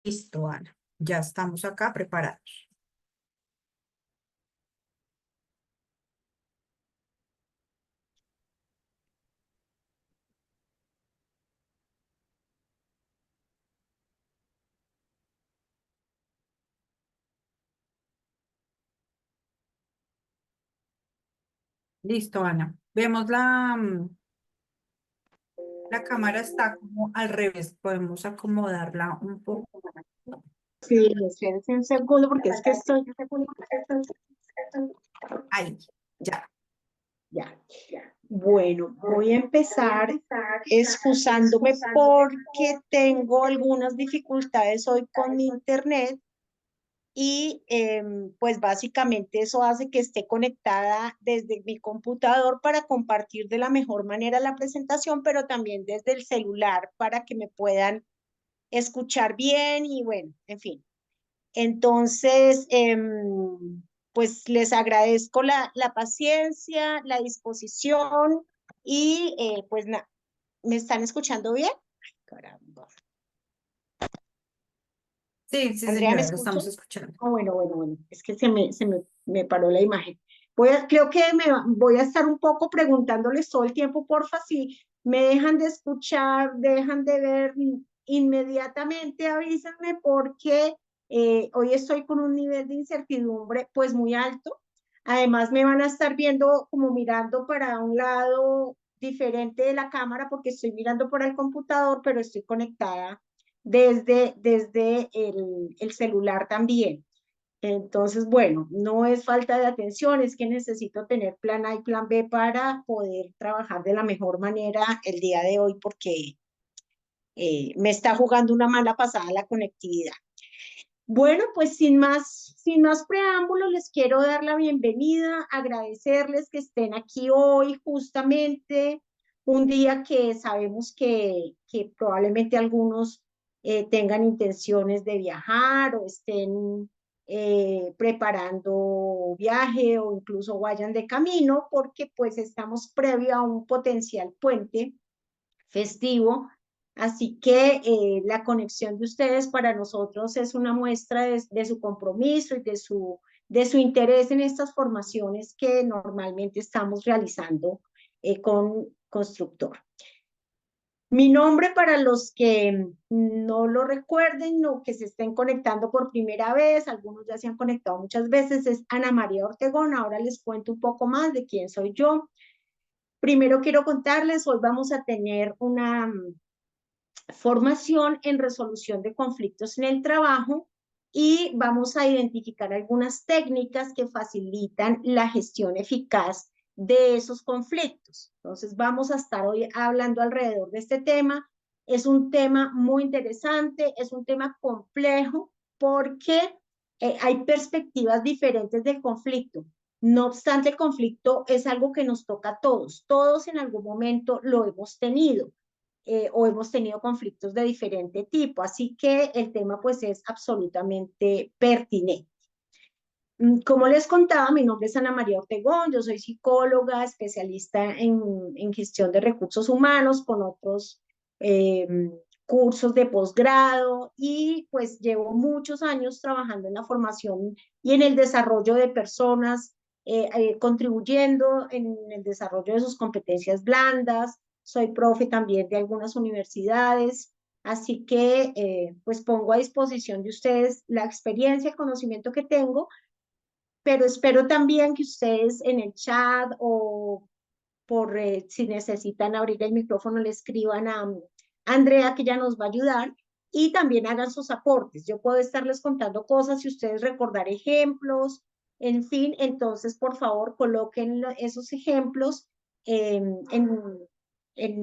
Listo, Ana. Ya estamos acá preparados. Listo, Ana. Vemos la cámara está como al revés. Podemos acomodarla un poco. Sí, espérense un segundo porque es que estoy... Ahí, ya. Ya. Bueno, voy a empezar excusándome porque tengo algunas dificultades hoy con mi internet y pues básicamente eso hace que esté conectada desde mi computador para compartir de la mejor manera la presentación, pero también desde el celular para que me puedan escuchar bien y bueno, en fin. Entonces, pues les agradezco la paciencia, la disposición y pues ¿me están escuchando bien? Ay, caramba. Sí, sí, Andrea, ¿me señora, lo escucha? estamos escuchando. Ah, bueno, es que me paró la imagen. Creo que voy a estar un poco preguntándoles todo el tiempo, porfa, si me dejan de escuchar, dejan de ver inmediatamente, avísenme porque hoy estoy con un nivel de incertidumbre pues muy alto. Además me van a estar viendo como mirando para un lado diferente de la cámara porque estoy mirando por el computador, pero estoy conectada desde el celular también. Entonces, bueno, no es falta de atención, es que necesito tener plan A y plan B para poder trabajar de la mejor manera el día de hoy porque me está jugando una mala pasada la conectividad. Bueno, pues sin más preámbulos, les quiero dar la bienvenida, agradecerles que estén aquí hoy justamente, un día que sabemos que probablemente algunos tengan intenciones de viajar o estén preparando viaje o incluso vayan de camino porque pues estamos previo a un potencial puente festivo. Así que la conexión de ustedes para nosotros es una muestra de su compromiso y de su interés en estas formaciones que normalmente estamos realizando con Constructor. Mi nombre para los que no lo recuerden o que se estén conectando por primera vez, algunos ya se han conectado muchas veces, es Ana María Ortegón. Ahora les cuento un poco más de quién soy yo. Primero quiero contarles, hoy vamos a tener una formación en resolución de conflictos en el trabajo y vamos a identificar algunas técnicas que facilitan la gestión eficaz de esos conflictos. Entonces vamos a estar hoy hablando alrededor de este tema. Es un tema muy interesante, es un tema complejo porque hay perspectivas diferentes del conflicto. No obstante, el conflicto es algo que nos toca a todos. Todos en algún momento lo hemos tenido o hemos tenido conflictos de diferente tipo. Así que el tema pues es absolutamente pertinente. Como les contaba, mi nombre es Ana María Ortegón, yo soy psicóloga, especialista en gestión de recursos humanos con otros eh, cursos de posgrado y pues llevo muchos años trabajando en la formación y en el desarrollo de personas, contribuyendo en el desarrollo de sus competencias blandas. Soy profe también de algunas universidades, así que pues pongo a disposición de ustedes la experiencia, el conocimiento que tengo, pero espero también que ustedes en el chat o por si necesitan abrir el micrófono le escriban a Andrea, que ya nos va a ayudar, y también hagan sus aportes. Yo puedo estarles contando cosas y ustedes recordar ejemplos, en fin, entonces por favor coloquen esos ejemplos en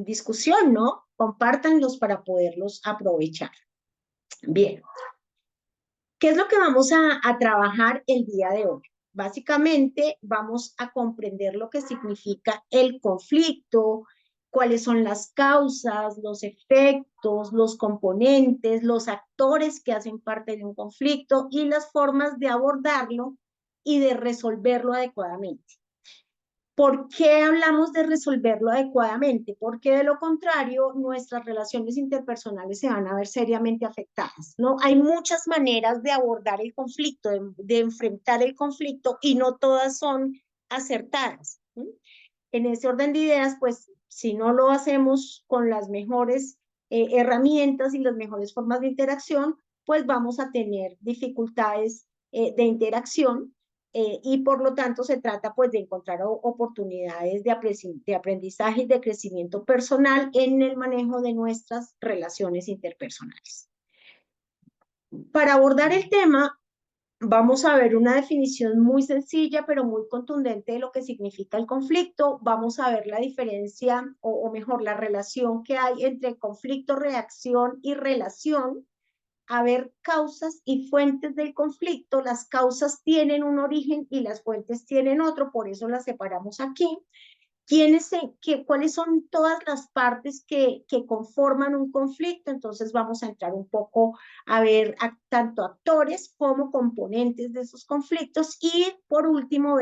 discusión, ¿no? Compártanlos para poderlos aprovechar. Bien. ¿Qué es lo que vamos a trabajar el día de hoy? Básicamente vamos a comprender lo que significa el conflicto, cuáles son las causas, los efectos, los componentes, los actores que hacen parte de un conflicto y las formas de abordarlo y de resolverlo adecuadamente. ¿Por qué hablamos de resolverlo adecuadamente? Porque de lo contrario, nuestras relaciones interpersonales se van a ver seriamente afectadas, ¿no? Hay muchas maneras de abordar el conflicto, de enfrentar el conflicto, y no todas son acertadas, ¿sí? En ese orden de ideas, pues, si no lo hacemos con las mejores herramientas y las mejores formas de interacción, pues vamos a tener dificultades de interacción, y por lo tanto se trata pues de encontrar oportunidades de aprendizaje y de crecimiento personal en el manejo de nuestras relaciones interpersonales. Para abordar el tema, vamos a ver una definición muy sencilla, pero muy contundente de lo que significa el conflicto. Vamos a ver la diferencia, o mejor, la relación que hay entre conflicto, reacción y relación. A ver causas y fuentes del conflicto. Las causas tienen un origen y las fuentes tienen otro, por eso las separamos aquí. ¿Cuáles son todas las partes que conforman un conflicto? Entonces vamos a entrar un poco a ver tanto actores como componentes de esos conflictos, y por último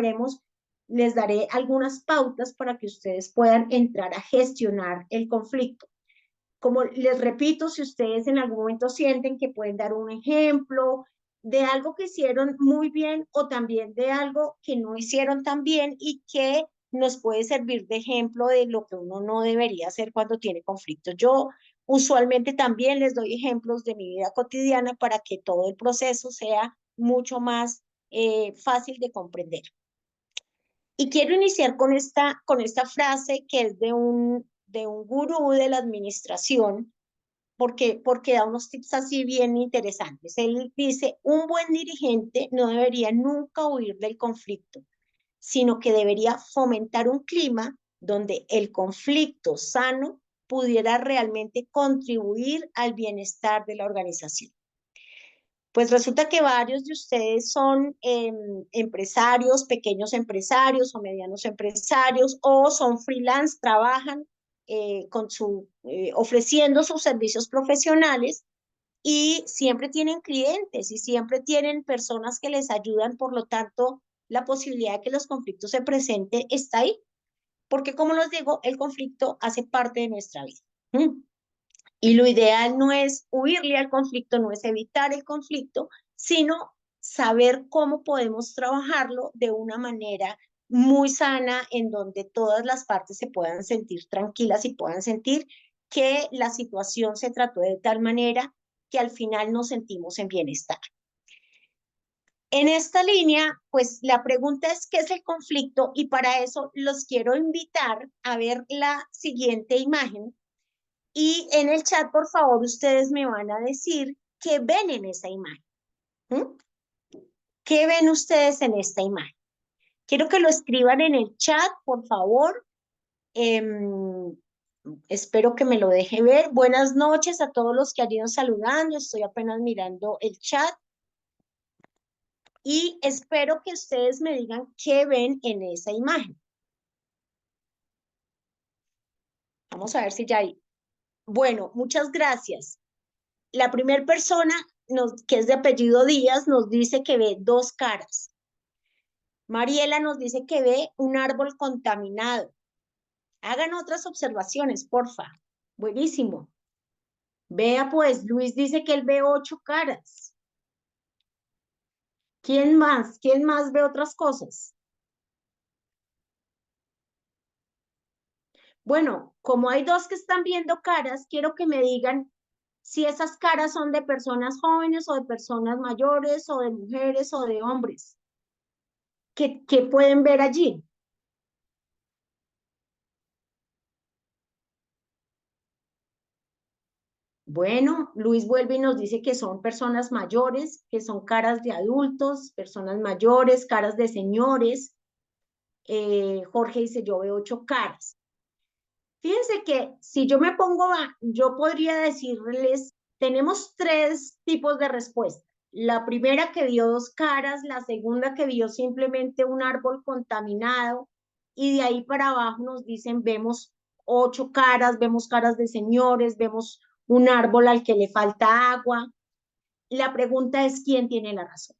les daré algunas pautas para que ustedes puedan entrar a gestionar el conflicto. Como les repito, si ustedes en algún momento sienten que pueden dar un ejemplo de algo que hicieron muy bien, o también de algo que no hicieron tan bien y que nos puede servir de ejemplo de lo que uno no debería hacer cuando tiene conflictos. Yo usualmente también les doy ejemplos de mi vida cotidiana para que todo el proceso sea mucho más fácil de comprender. Y quiero iniciar con esta frase que es de un gurú de la administración, porque da unos tips así bien interesantes. Él dice: un buen dirigente no debería nunca huir del conflicto, sino que debería fomentar un clima donde el conflicto sano pudiera realmente contribuir al bienestar de la organización. Pues resulta que varios de ustedes son empresarios, pequeños empresarios o medianos empresarios, o son freelance, trabajan ofreciendo sus servicios profesionales, y siempre tienen clientes y siempre tienen personas que les ayudan. Por lo tanto, la posibilidad de que los conflictos se presenten está ahí, porque como les digo, el conflicto hace parte de nuestra vida. Y lo ideal no es huirle al conflicto, no es evitar el conflicto, sino saber cómo podemos trabajarlo de una manera muy sana, en donde todas las partes se puedan sentir tranquilas y puedan sentir que la situación se trató de tal manera que al final nos sentimos en bienestar. En esta línea, pues la pregunta es: ¿qué es el conflicto? Y para eso los quiero invitar a ver la siguiente imagen. Y en el chat, por favor, ustedes me van a decir qué ven en esa imagen. ¿Qué ven ustedes en esta imagen? Quiero que lo escriban en el chat, por favor. Espero que me lo deje ver. Buenas noches a todos los que han ido saludando. Estoy apenas mirando el chat. Y espero que ustedes me digan qué ven en esa imagen. Vamos a ver si ya hay. Bueno, muchas gracias. La primera persona, que es de apellido Díaz, nos dice que ve dos caras. Mariela nos dice que ve un árbol contaminado. Hagan otras observaciones, porfa. Buenísimo. Vea pues, Luis dice que él ve 8 caras. ¿Quién más? ¿Quién más ve otras cosas? Bueno, como hay dos que están viendo caras, quiero que me digan si esas caras son de personas jóvenes o de personas mayores o de mujeres o de hombres. ¿Qué pueden ver allí? Bueno, Luis vuelve y nos dice que son personas mayores, que son caras de adultos, personas mayores, caras de señores. Jorge dice: yo veo 8 caras. Fíjense que si yo me pongo yo podría decirles, tenemos 3 tipos de respuesta. La primera, que vio 2 caras; la segunda, que vio simplemente un árbol contaminado; y de ahí para abajo nos dicen: vemos 8 caras, vemos caras de señores, vemos un árbol al que le falta agua. La pregunta es: ¿quién tiene la razón?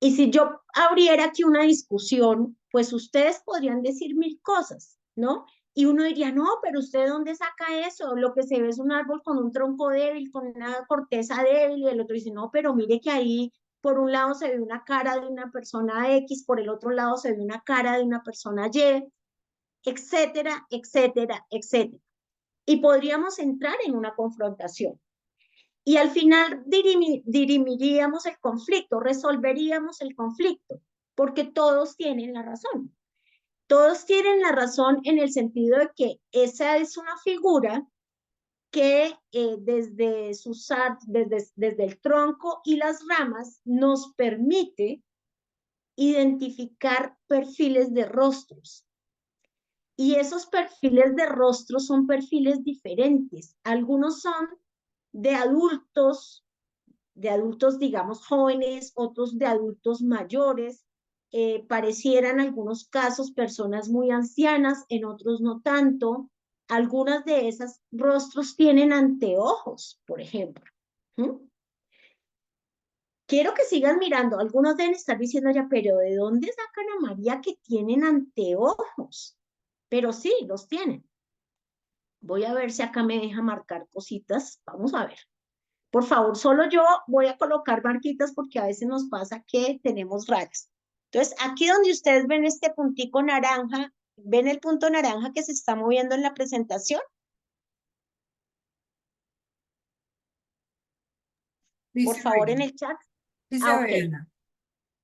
Y si yo abriera aquí una discusión, pues ustedes podrían decir mil cosas, ¿no? Y uno diría, no, pero ¿usted dónde saca eso? Lo que se ve es un árbol con un tronco débil, con una corteza débil, y el otro dice, no, pero mire que ahí por un lado se ve una cara de una persona X, por el otro lado se ve una cara de una persona Y, etcétera, etcétera, etcétera. Y podríamos entrar en una confrontación. Y al final dirimiríamos el conflicto, resolveríamos el conflicto, porque todos tienen la razón. Todos tienen la razón en el sentido de que esa es una figura que desde el tronco y las ramas nos permite identificar perfiles de rostros. Y esos perfiles de rostros son perfiles diferentes. Algunos son de adultos, digamos, jóvenes, otros de adultos mayores, parecieran en algunos casos personas muy ancianas, en otros no tanto. Algunas de esas rostros tienen anteojos, por ejemplo. ¿Mm? Quiero que sigan mirando. Algunos deben estar diciendo ya, pero ¿de dónde sacan a María que tienen anteojos? Pero sí, los tienen. Voy a ver si acá me deja marcar cositas. Vamos a ver. Por favor, solo yo voy a colocar marquitas porque a veces nos pasa que tenemos rayas. Entonces, aquí donde ustedes ven este puntico naranja, ¿ven el punto naranja que se está moviendo en la presentación? Por Dice favor, en Abela. el chat. Dice Ah, ok. Abela.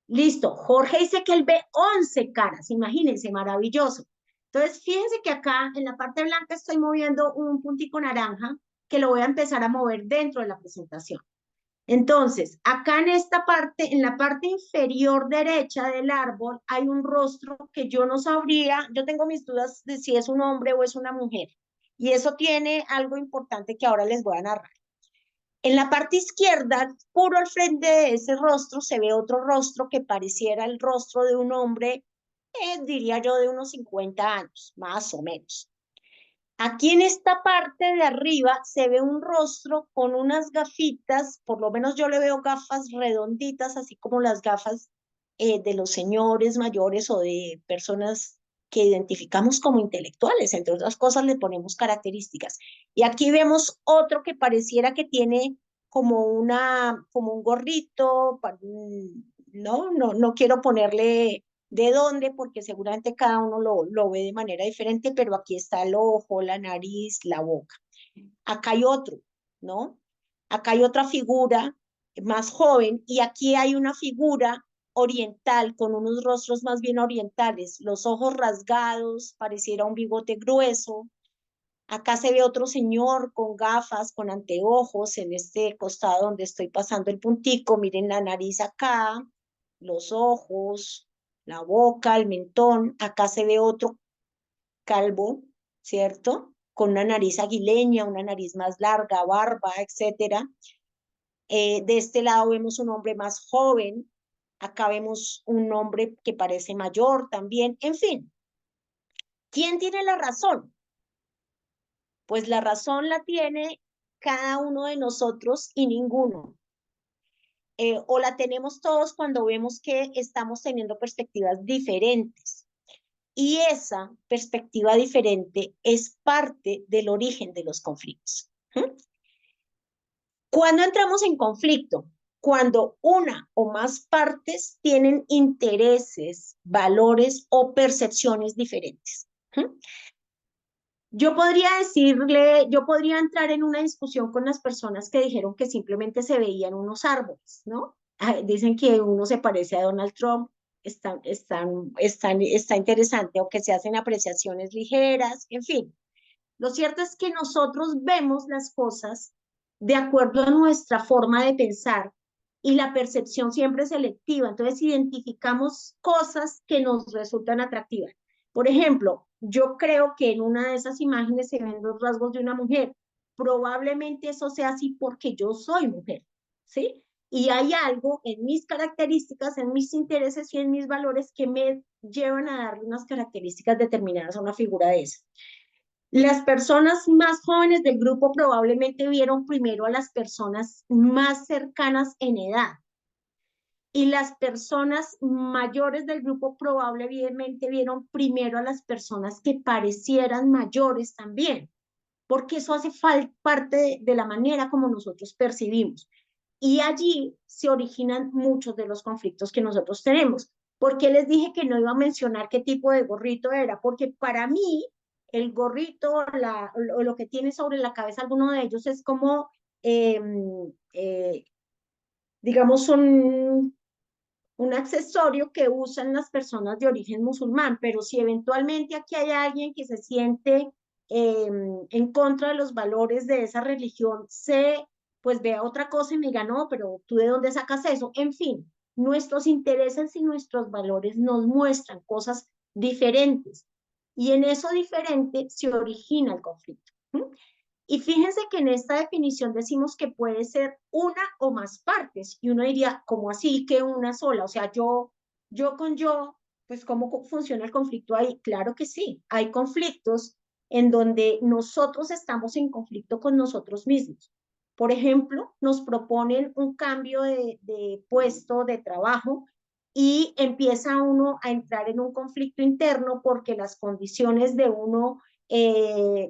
Listo. Jorge dice que él ve 11 caras. Imagínense, maravilloso. Entonces, fíjense que acá en la parte blanca estoy moviendo un puntico naranja que lo voy a empezar a mover dentro de la presentación. Entonces, acá en esta parte, en la parte inferior derecha del árbol, hay un rostro que yo no sabría, yo tengo mis dudas de si es un hombre o es una mujer. Y eso tiene algo importante que ahora les voy a narrar. En la parte izquierda, puro al frente de ese rostro, se ve otro rostro que pareciera el rostro de un hombre, diría yo, de unos 50 años, más o menos. Aquí en esta parte de arriba se ve un rostro con unas gafitas, por lo menos yo le veo gafas redonditas, así como las gafas de los señores mayores o de personas que identificamos como intelectuales, entre otras cosas le ponemos características. Y aquí vemos otro que pareciera que tiene como un gorrito, no quiero ponerle de dónde, porque seguramente cada uno lo ve de manera diferente, pero aquí está el ojo, la nariz, la boca. Acá hay otro, ¿no? Acá hay otra figura más joven y aquí hay una figura oriental con unos rostros más bien orientales, los ojos rasgados, pareciera un bigote grueso. Acá se ve otro señor con gafas, con anteojos en este costado donde estoy pasando el puntico. Miren la nariz acá, los ojos, la boca, el mentón. Acá se ve otro calvo, ¿cierto? Con una nariz aguileña, una nariz más larga, barba, etcétera. De este lado vemos un hombre más joven. Acá vemos un hombre que parece mayor también. En fin, ¿quién tiene la razón? Pues la razón la tiene cada uno de nosotros y ninguno. O la tenemos todos cuando vemos que estamos teniendo perspectivas diferentes. Y esa perspectiva diferente es parte del origen de los conflictos. ¿Cuándo entramos en conflicto? Cuando una o más partes tienen intereses, valores o percepciones diferentes. Yo podría entrar en una discusión con las personas que dijeron que simplemente se veían unos árboles, ¿no? Dicen que uno se parece a Donald Trump, está interesante, o que se hacen apreciaciones ligeras, en fin. Lo cierto es que nosotros vemos las cosas de acuerdo a nuestra forma de pensar y la percepción siempre es selectiva, entonces identificamos cosas que nos resultan atractivas. Por ejemplo, yo creo que en una de esas imágenes se ven los rasgos de una mujer. Probablemente eso sea así porque yo soy mujer, ¿sí? Y hay algo en mis características, en mis intereses y en mis valores que me llevan a darle unas características determinadas a una figura de esa. Las personas más jóvenes del grupo probablemente vieron primero a las personas más cercanas en edad. Y las personas mayores del grupo probablemente vieron primero a las personas que parecieran mayores también, porque eso hace parte de la manera como nosotros percibimos. Y allí se originan muchos de los conflictos que nosotros tenemos. ¿Por qué les dije que no iba a mencionar qué tipo de gorrito era? Porque para mí el gorrito o lo que tiene sobre la cabeza alguno de ellos es como, eh, eh, digamos, un accesorio que usan las personas de origen musulmán, pero si eventualmente aquí hay alguien que se siente eh, en contra de los valores de esa religión, pues vea otra cosa y me diga, no, pero tú de dónde sacas eso. En fin, nuestros intereses y nuestros valores nos muestran cosas diferentes y en eso diferente se origina el conflicto. ¿Mm? Y fíjense que en esta definición decimos que puede ser una o más partes. Y uno diría, ¿cómo así que una sola? O sea, yo con yo, pues ¿cómo funciona el conflicto ahí? Claro que sí, hay conflictos en donde nosotros estamos en conflicto con nosotros mismos. Por ejemplo, nos proponen un cambio de puesto de trabajo y empieza uno a entrar en un conflicto interno porque las condiciones de uno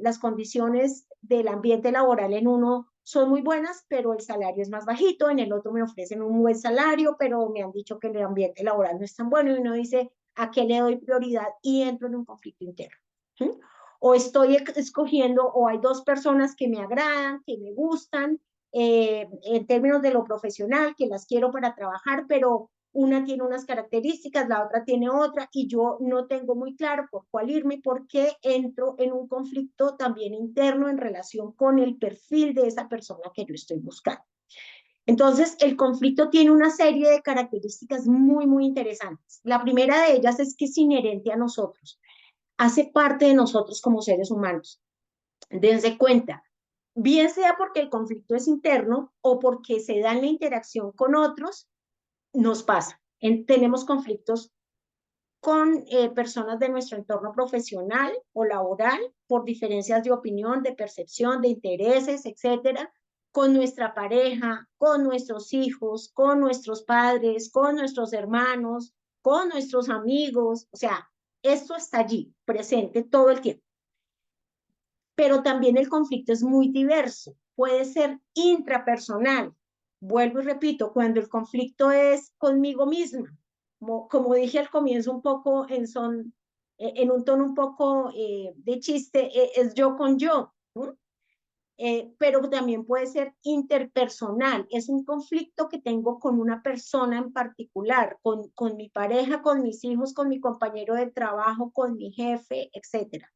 las condiciones del ambiente laboral en uno son muy buenas, pero el salario es más bajito, en el otro me ofrecen un buen salario, pero me han dicho que el ambiente laboral no es tan bueno y uno dice, ¿a qué le doy prioridad? Y entro en un conflicto interno. ¿Sí? O estoy escogiendo, o hay dos personas que me agradan, que me gustan, en términos de lo profesional, que las quiero para trabajar, pero una tiene unas características, la otra tiene otra, y yo no tengo muy claro por cuál irme, porque entro en un conflicto también interno en relación con el perfil de esa persona que yo estoy buscando. Entonces, el conflicto tiene una serie de características muy, muy interesantes. La primera de ellas es que es inherente a nosotros, hace parte de nosotros como seres humanos. Dense cuenta, bien sea porque el conflicto es interno o porque se da en la interacción con otros, nos pasa. Tenemos conflictos con personas de nuestro entorno profesional o laboral por diferencias de opinión, de percepción, de intereses, etcétera, con nuestra pareja, con nuestros hijos, con nuestros padres, con nuestros hermanos, con nuestros amigos, o sea, esto está allí, presente todo el tiempo. Pero también el conflicto es muy diverso, puede ser intrapersonal. Vuelvo y repito, cuando el conflicto es conmigo misma, como dije al comienzo un poco en un tono un poco de chiste, es yo con yo, ¿no? Pero también puede ser interpersonal, es un conflicto que tengo con una persona en particular, con mi pareja, con mis hijos, con mi compañero de trabajo, con mi jefe, etcétera.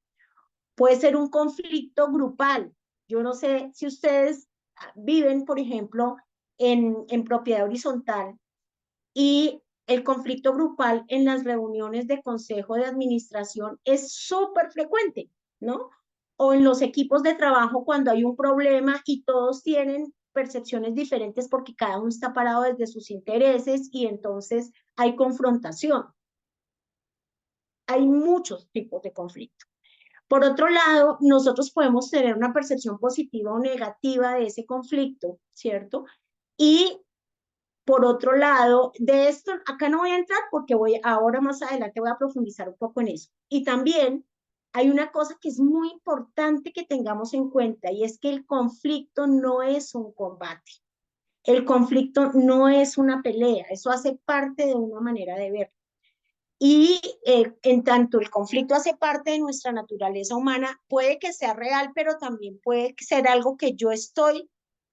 Puede ser un conflicto grupal. Yo no sé si ustedes viven, por ejemplo, en propiedad horizontal y el conflicto grupal en las reuniones de consejo de administración es súper frecuente, ¿no? O en los equipos de trabajo cuando hay un problema y todos tienen percepciones diferentes porque cada uno está parado desde sus intereses y entonces hay confrontación. Hay muchos tipos de conflicto. Por otro lado, nosotros podemos tener una percepción positiva o negativa de ese conflicto, ¿cierto? Y por otro lado, de esto, acá no voy a entrar porque ahora más adelante voy a profundizar un poco en eso. Y también hay una cosa que es muy importante que tengamos en cuenta y es que el conflicto no es un combate. El conflicto no es una pelea, eso hace parte de una manera de ver. Y en tanto el conflicto hace parte de nuestra naturaleza humana, puede que sea real, pero también puede ser algo que yo estoy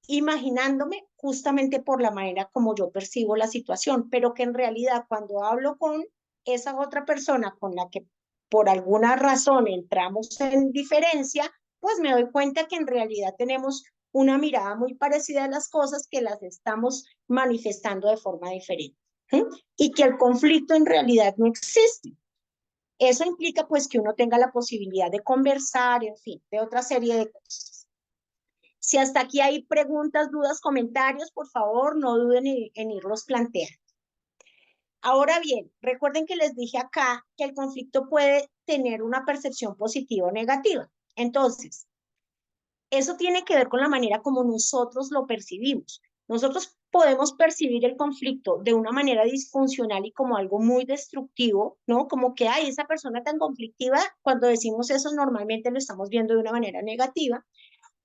imaginándome justamente por la manera como yo percibo la situación, pero que en realidad cuando hablo con esa otra persona con la que por alguna razón entramos en diferencia, pues me doy cuenta que en realidad tenemos una mirada muy parecida a las cosas que las estamos manifestando de forma diferente. ¿Sí? Y que el conflicto en realidad no existe. Eso implica pues que uno tenga la posibilidad de conversar, en fin, de otra serie de cosas. Si hasta aquí hay preguntas, dudas, comentarios, por favor, no duden en irlos planteando. Ahora bien, recuerden que les dije acá que el conflicto puede tener una percepción positiva o negativa. Entonces, eso tiene que ver con la manera como nosotros lo percibimos. Nosotros podemos percibir el conflicto de una manera disfuncional y como algo muy destructivo, ¿no? Como que, ay, esa persona tan conflictiva, cuando decimos eso normalmente lo estamos viendo de una manera negativa,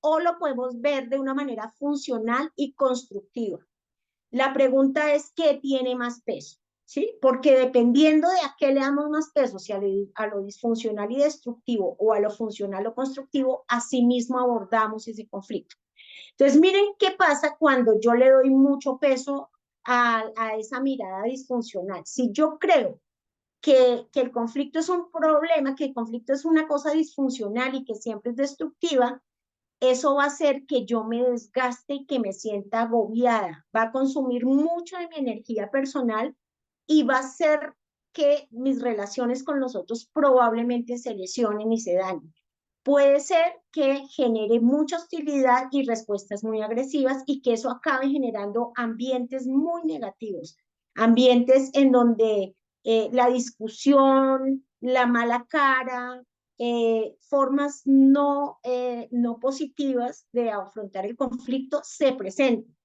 o lo podemos ver de una manera funcional y constructiva. La pregunta es, ¿qué tiene más peso? ¿Sí? Porque dependiendo de a qué le damos más peso, si a lo disfuncional y destructivo o a lo funcional o constructivo, así mismo abordamos ese conflicto. Entonces, miren qué pasa cuando yo le doy mucho peso a esa mirada disfuncional. Si yo creo que el conflicto es un problema, que el conflicto es una cosa disfuncional y que siempre es destructiva, eso va a hacer que yo me desgaste y que me sienta agobiada. Va a consumir mucho de mi energía personal y va a hacer que mis relaciones con los otros probablemente se lesionen y se dañen. Puede ser que genere mucha hostilidad y respuestas muy agresivas y que eso acabe generando ambientes muy negativos, ambientes en donde la discusión, la mala cara, formas no positivas de afrontar el conflicto se presentan.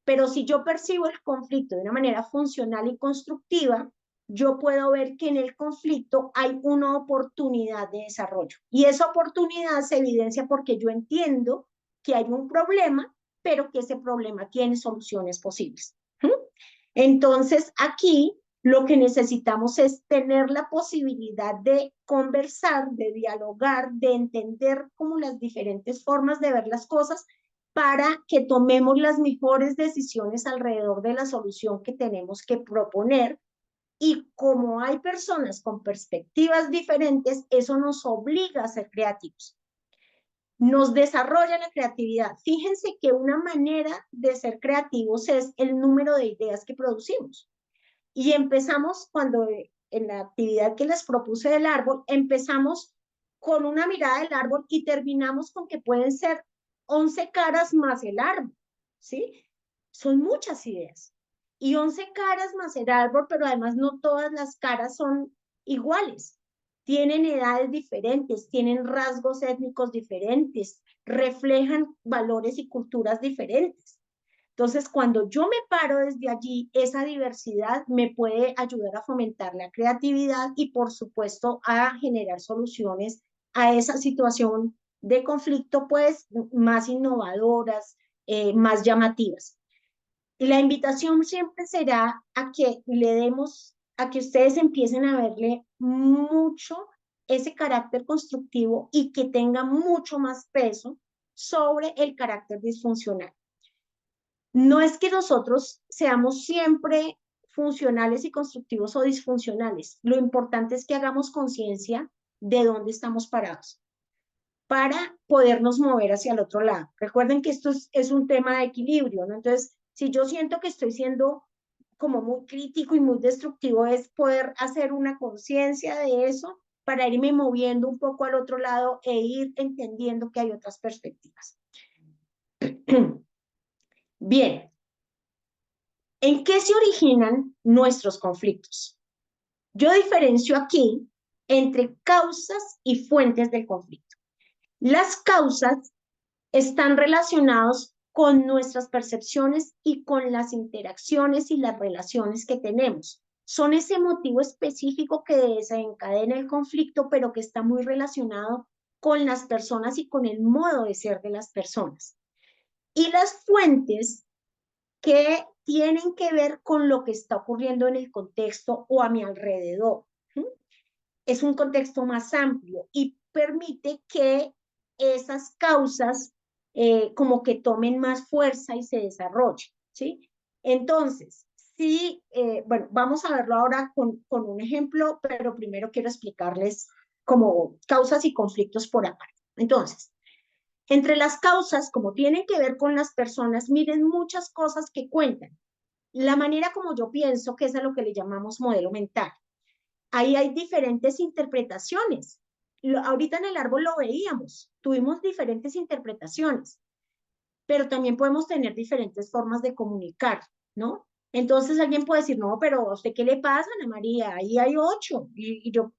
Pero si yo percibo el conflicto de una manera funcional y constructiva, yo puedo ver que en el conflicto hay una oportunidad de desarrollo. Y esa oportunidad se evidencia porque yo entiendo que hay un problema, pero que ese problema tiene soluciones posibles. Entonces, aquí lo que necesitamos es tener la posibilidad de conversar, de dialogar, de entender como las diferentes formas de ver las cosas para que tomemos las mejores decisiones alrededor de la solución que tenemos que proponer. Y como hay personas con perspectivas diferentes, eso nos obliga a ser creativos. Nos desarrolla la creatividad. Fíjense que una manera de ser creativos es el número de ideas que producimos. Y empezamos cuando en la actividad que les propuse del árbol, empezamos con una mirada del árbol y terminamos con que pueden ser 11 caras más el árbol, ¿sí? Son muchas ideas. Y 11 caras más el árbol, pero además no todas las caras son iguales. Tienen edades diferentes, tienen rasgos étnicos diferentes, reflejan valores y culturas diferentes. Entonces, cuando yo me paro desde allí, esa diversidad me puede ayudar a fomentar la creatividad y, por supuesto, a generar soluciones a esa situación de conflicto, pues, más innovadoras, más llamativas. Y la invitación siempre será a que le demos, a que ustedes empiecen a verle mucho ese carácter constructivo y que tenga mucho más peso sobre el carácter disfuncional. No es que nosotros seamos siempre funcionales y constructivos o disfuncionales. Lo importante es que hagamos conciencia de dónde estamos parados para podernos mover hacia el otro lado. Recuerden que esto es un tema de equilibrio, ¿no? Entonces, si yo siento que estoy siendo como muy crítico y muy destructivo, es poder hacer una conciencia de eso para irme moviendo un poco al otro lado e ir entendiendo que hay otras perspectivas. Bien, ¿en qué se originan nuestros conflictos? Yo diferencio aquí entre causas y fuentes del conflicto. Las causas están relacionados con nuestras percepciones y con las interacciones y las relaciones que tenemos. Son ese motivo específico que desencadena el conflicto, pero que está muy relacionado con las personas y con el modo de ser de las personas. Y las fuentes que tienen que ver con lo que está ocurriendo en el contexto o a mi alrededor. Es un contexto más amplio y permite que esas causas como que tomen más fuerza y se desarrollen, ¿sí? Entonces, sí, bueno, vamos a verlo ahora con un ejemplo, pero primero quiero explicarles como causas y conflictos por aparte. Entonces, entre las causas, como tienen que ver con las personas, miren muchas cosas que cuentan. La manera como yo pienso, que es a lo que le llamamos modelo mental. Ahí hay diferentes interpretaciones. Ahorita en el árbol lo veíamos, tuvimos diferentes interpretaciones, pero también podemos tener diferentes formas de comunicar, ¿no? Entonces alguien puede decir, no, pero ¿a usted qué le pasa, Ana María? Ahí hay 8.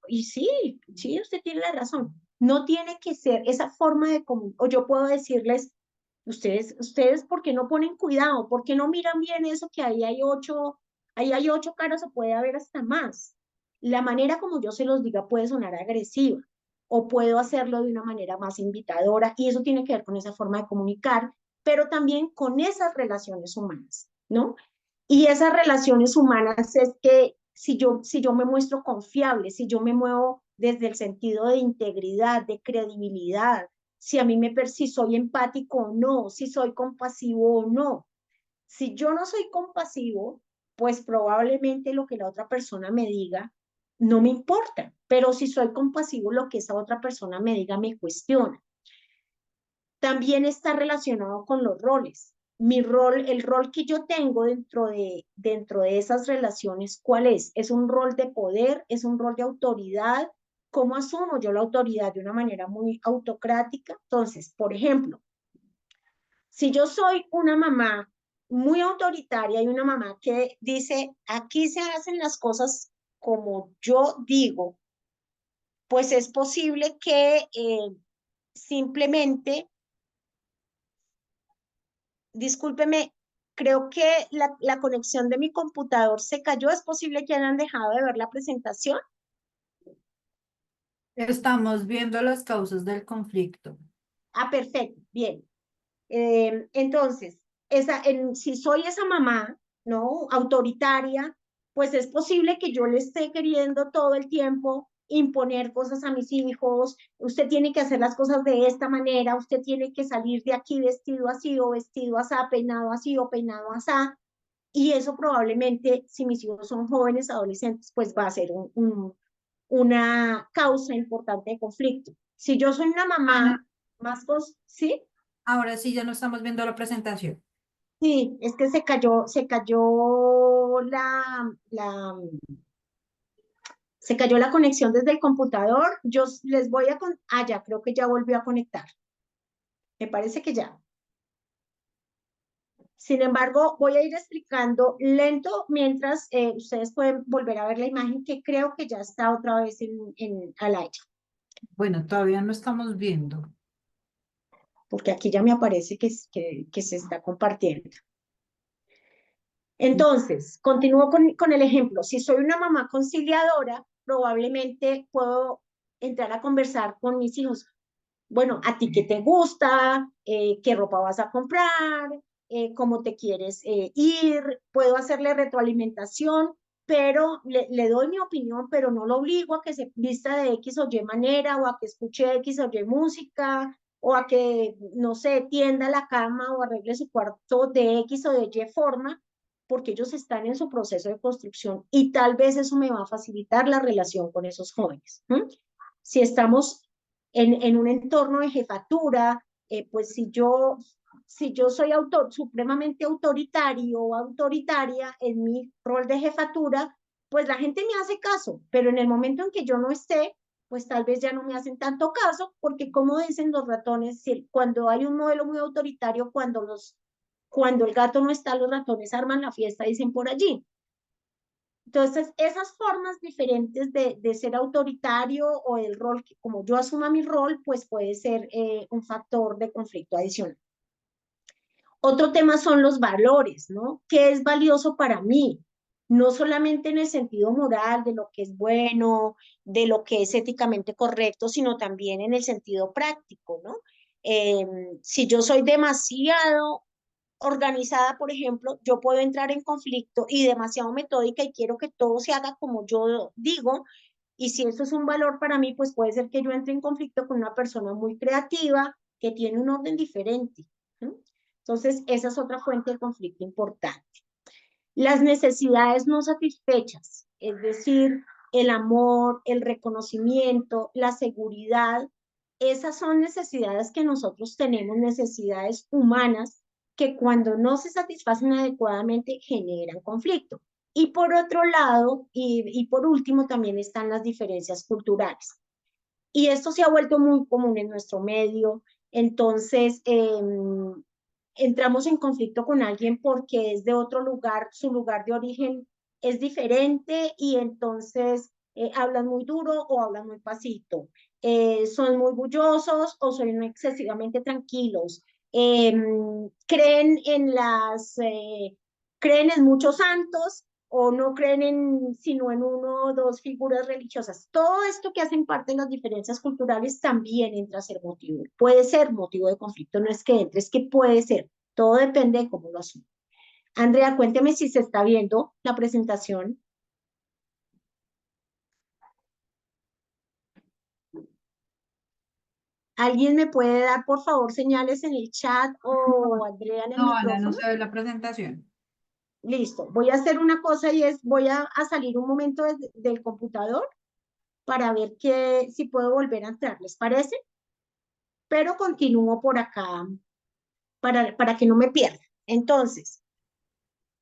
Y sí, usted tiene la razón. No tiene que ser esa forma de comunicar, o yo puedo decirles, Ustedes, ¿por qué no ponen cuidado? ¿Por qué no miran bien eso que ahí hay 8 caras o puede haber hasta más? La manera como yo se los diga puede sonar agresiva o puedo hacerlo de una manera más invitadora y eso tiene que ver con esa forma de comunicar, pero también con esas relaciones humanas, ¿no? Y esas relaciones humanas es que si yo me muestro confiable, si yo me muevo desde el sentido de integridad, de credibilidad, si a mí si soy empático o no, si soy compasivo o no. Si yo no soy compasivo, pues probablemente lo que la otra persona me diga no me importa, pero si soy compasivo, lo que esa otra persona me diga me cuestiona. También está relacionado con los roles. El rol que yo tengo dentro de esas relaciones, ¿cuál es? ¿Es un rol de poder? ¿Es un rol de autoridad? ¿Cómo asumo yo la autoridad de una manera muy autocrática? Entonces, por ejemplo, si yo soy una mamá muy autoritaria y una mamá que dice, aquí se hacen las cosas como yo digo, pues es posible que simplemente, discúlpeme, creo que la conexión de mi computador se cayó, es posible que hayan dejado de ver la presentación. Estamos viendo las causas del conflicto. Ah, perfecto, bien. Entonces, si soy esa mamá, ¿no? Autoritaria, pues es posible que yo le esté queriendo todo el tiempo imponer cosas a mis hijos, usted tiene que hacer las cosas de esta manera, usted tiene que salir de aquí vestido así o vestido así, peinado así o peinado así, y eso probablemente, si mis hijos son jóvenes, adolescentes, pues va a ser una causa importante de conflicto. Si yo soy una mamá Ana, ¿sí? ahora sí ya no estamos viendo la presentación. Sí, es que se cayó la conexión desde el computador. Yo les voy ya, creo que ya volvió a conectar. Me parece que ya. Sin embargo, voy a ir explicando lento mientras ustedes pueden volver a ver la imagen que creo que ya está otra vez al aire, Bueno, todavía no estamos viendo. porque aquí ya me aparece que se está compartiendo. Entonces, continúo con el ejemplo. Si soy una mamá conciliadora, probablemente puedo entrar a conversar con mis hijos. Bueno, ¿a ti qué te gusta? ¿Qué ropa vas a comprar? ¿Cómo te quieres ir? Puedo hacerle retroalimentación, pero le doy mi opinión, pero no lo obligo a que se vista de X o Y manera, o a que escuche X o Y música, o a que, no sé, tienda la cama o arregle su cuarto de X o de Y forma, porque ellos están en su proceso de construcción y tal vez eso me va a facilitar la relación con esos jóvenes. Si estamos en un entorno de jefatura, pues si yo soy supremamente autoritario o autoritaria en mi rol de jefatura, pues la gente me hace caso, pero en el momento en que yo no esté, pues tal vez ya no me hacen tanto caso, porque como dicen los ratones, cuando hay un modelo muy autoritario, cuando el gato no está, los ratones arman la fiesta, dicen por allí. Entonces, esas formas diferentes de ser autoritario o el rol, como yo asuma mi rol, pues puede ser un factor de conflicto adicional. Otro tema son los valores, ¿no? ¿Qué es valioso para mí? No solamente en el sentido moral, de lo que es bueno, de lo que es éticamente correcto, sino también en el sentido práctico, ¿no? Eh, si yo soy demasiado organizada, por ejemplo, yo puedo entrar en conflicto y demasiado metódica y quiero que todo se haga como yo digo. Y si eso es un valor para mí, pues puede ser que yo entre en conflicto con una persona muy creativa que tiene un orden diferente. ¿Sí? Entonces, esa es otra fuente de conflicto importante. Las necesidades no satisfechas, es decir, el amor, el reconocimiento, la seguridad, esas son necesidades que nosotros tenemos, necesidades humanas, que cuando no se satisfacen adecuadamente generan conflicto. Y por otro lado, y por último, también están las diferencias culturales. Y esto se ha vuelto muy común en nuestro medio. Entonces, entramos en conflicto con alguien porque es de otro lugar, su lugar de origen es diferente y entonces hablan muy duro o hablan muy pasito. Son muy bullosos o son excesivamente tranquilos. creen creen en muchos santos o no creen sino en uno o dos figuras religiosas. Todo esto que hacen parte de las diferencias culturales también entra a ser motivo, puede ser motivo de conflicto, no es que entre, es que puede ser, todo depende de cómo lo asumen. Andrea, cuénteme si se está viendo la presentación. ¿Alguien me puede dar, por favor, señales en el chat o Andrea en el No, Ana, no micrófono? se ve la presentación. Listo, voy a hacer una cosa y es, voy a salir un momento del computador para ver si puedo volver a entrar, ¿les parece? Pero continúo por acá para que no me pierda. Entonces,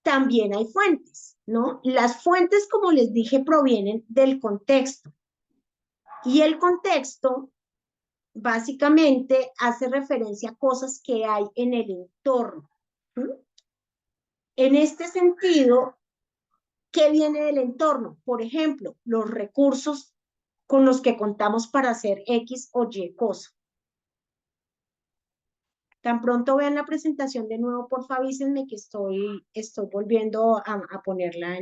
también hay fuentes, ¿no? Las fuentes, como les dije, provienen del contexto. Y el contexto básicamente hace referencia a cosas que hay en el entorno. ¿Sí? En este sentido, ¿qué viene del entorno? Por ejemplo, los recursos con los que contamos para hacer X o Y cosa. Tan pronto vean la presentación de nuevo, por favor, avísenme que estoy volviendo a ponerla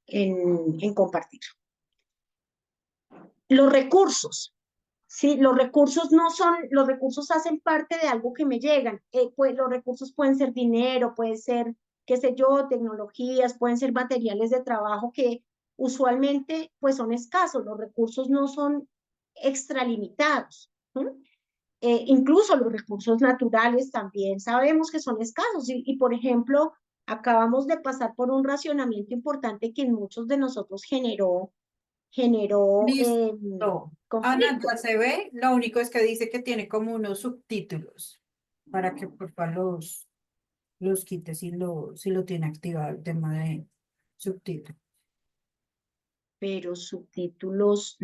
en compartir. Los recursos, ¿sí? Los recursos hacen parte de algo que me llegan. Pues los recursos pueden ser dinero, puede ser, qué sé yo, tecnologías, pueden ser materiales de trabajo que usualmente pues son escasos. Los recursos no son extralimitados. ¿Sí? Incluso los recursos naturales también sabemos que son escasos por ejemplo, acabamos de pasar por un racionamiento importante que en muchos de nosotros generó Listo. Ana, ya conflicto. se ve. Lo único es que dice que tiene como unos subtítulos para que por favor los quite si lo tiene activado el tema de subtítulos. Pero subtítulos,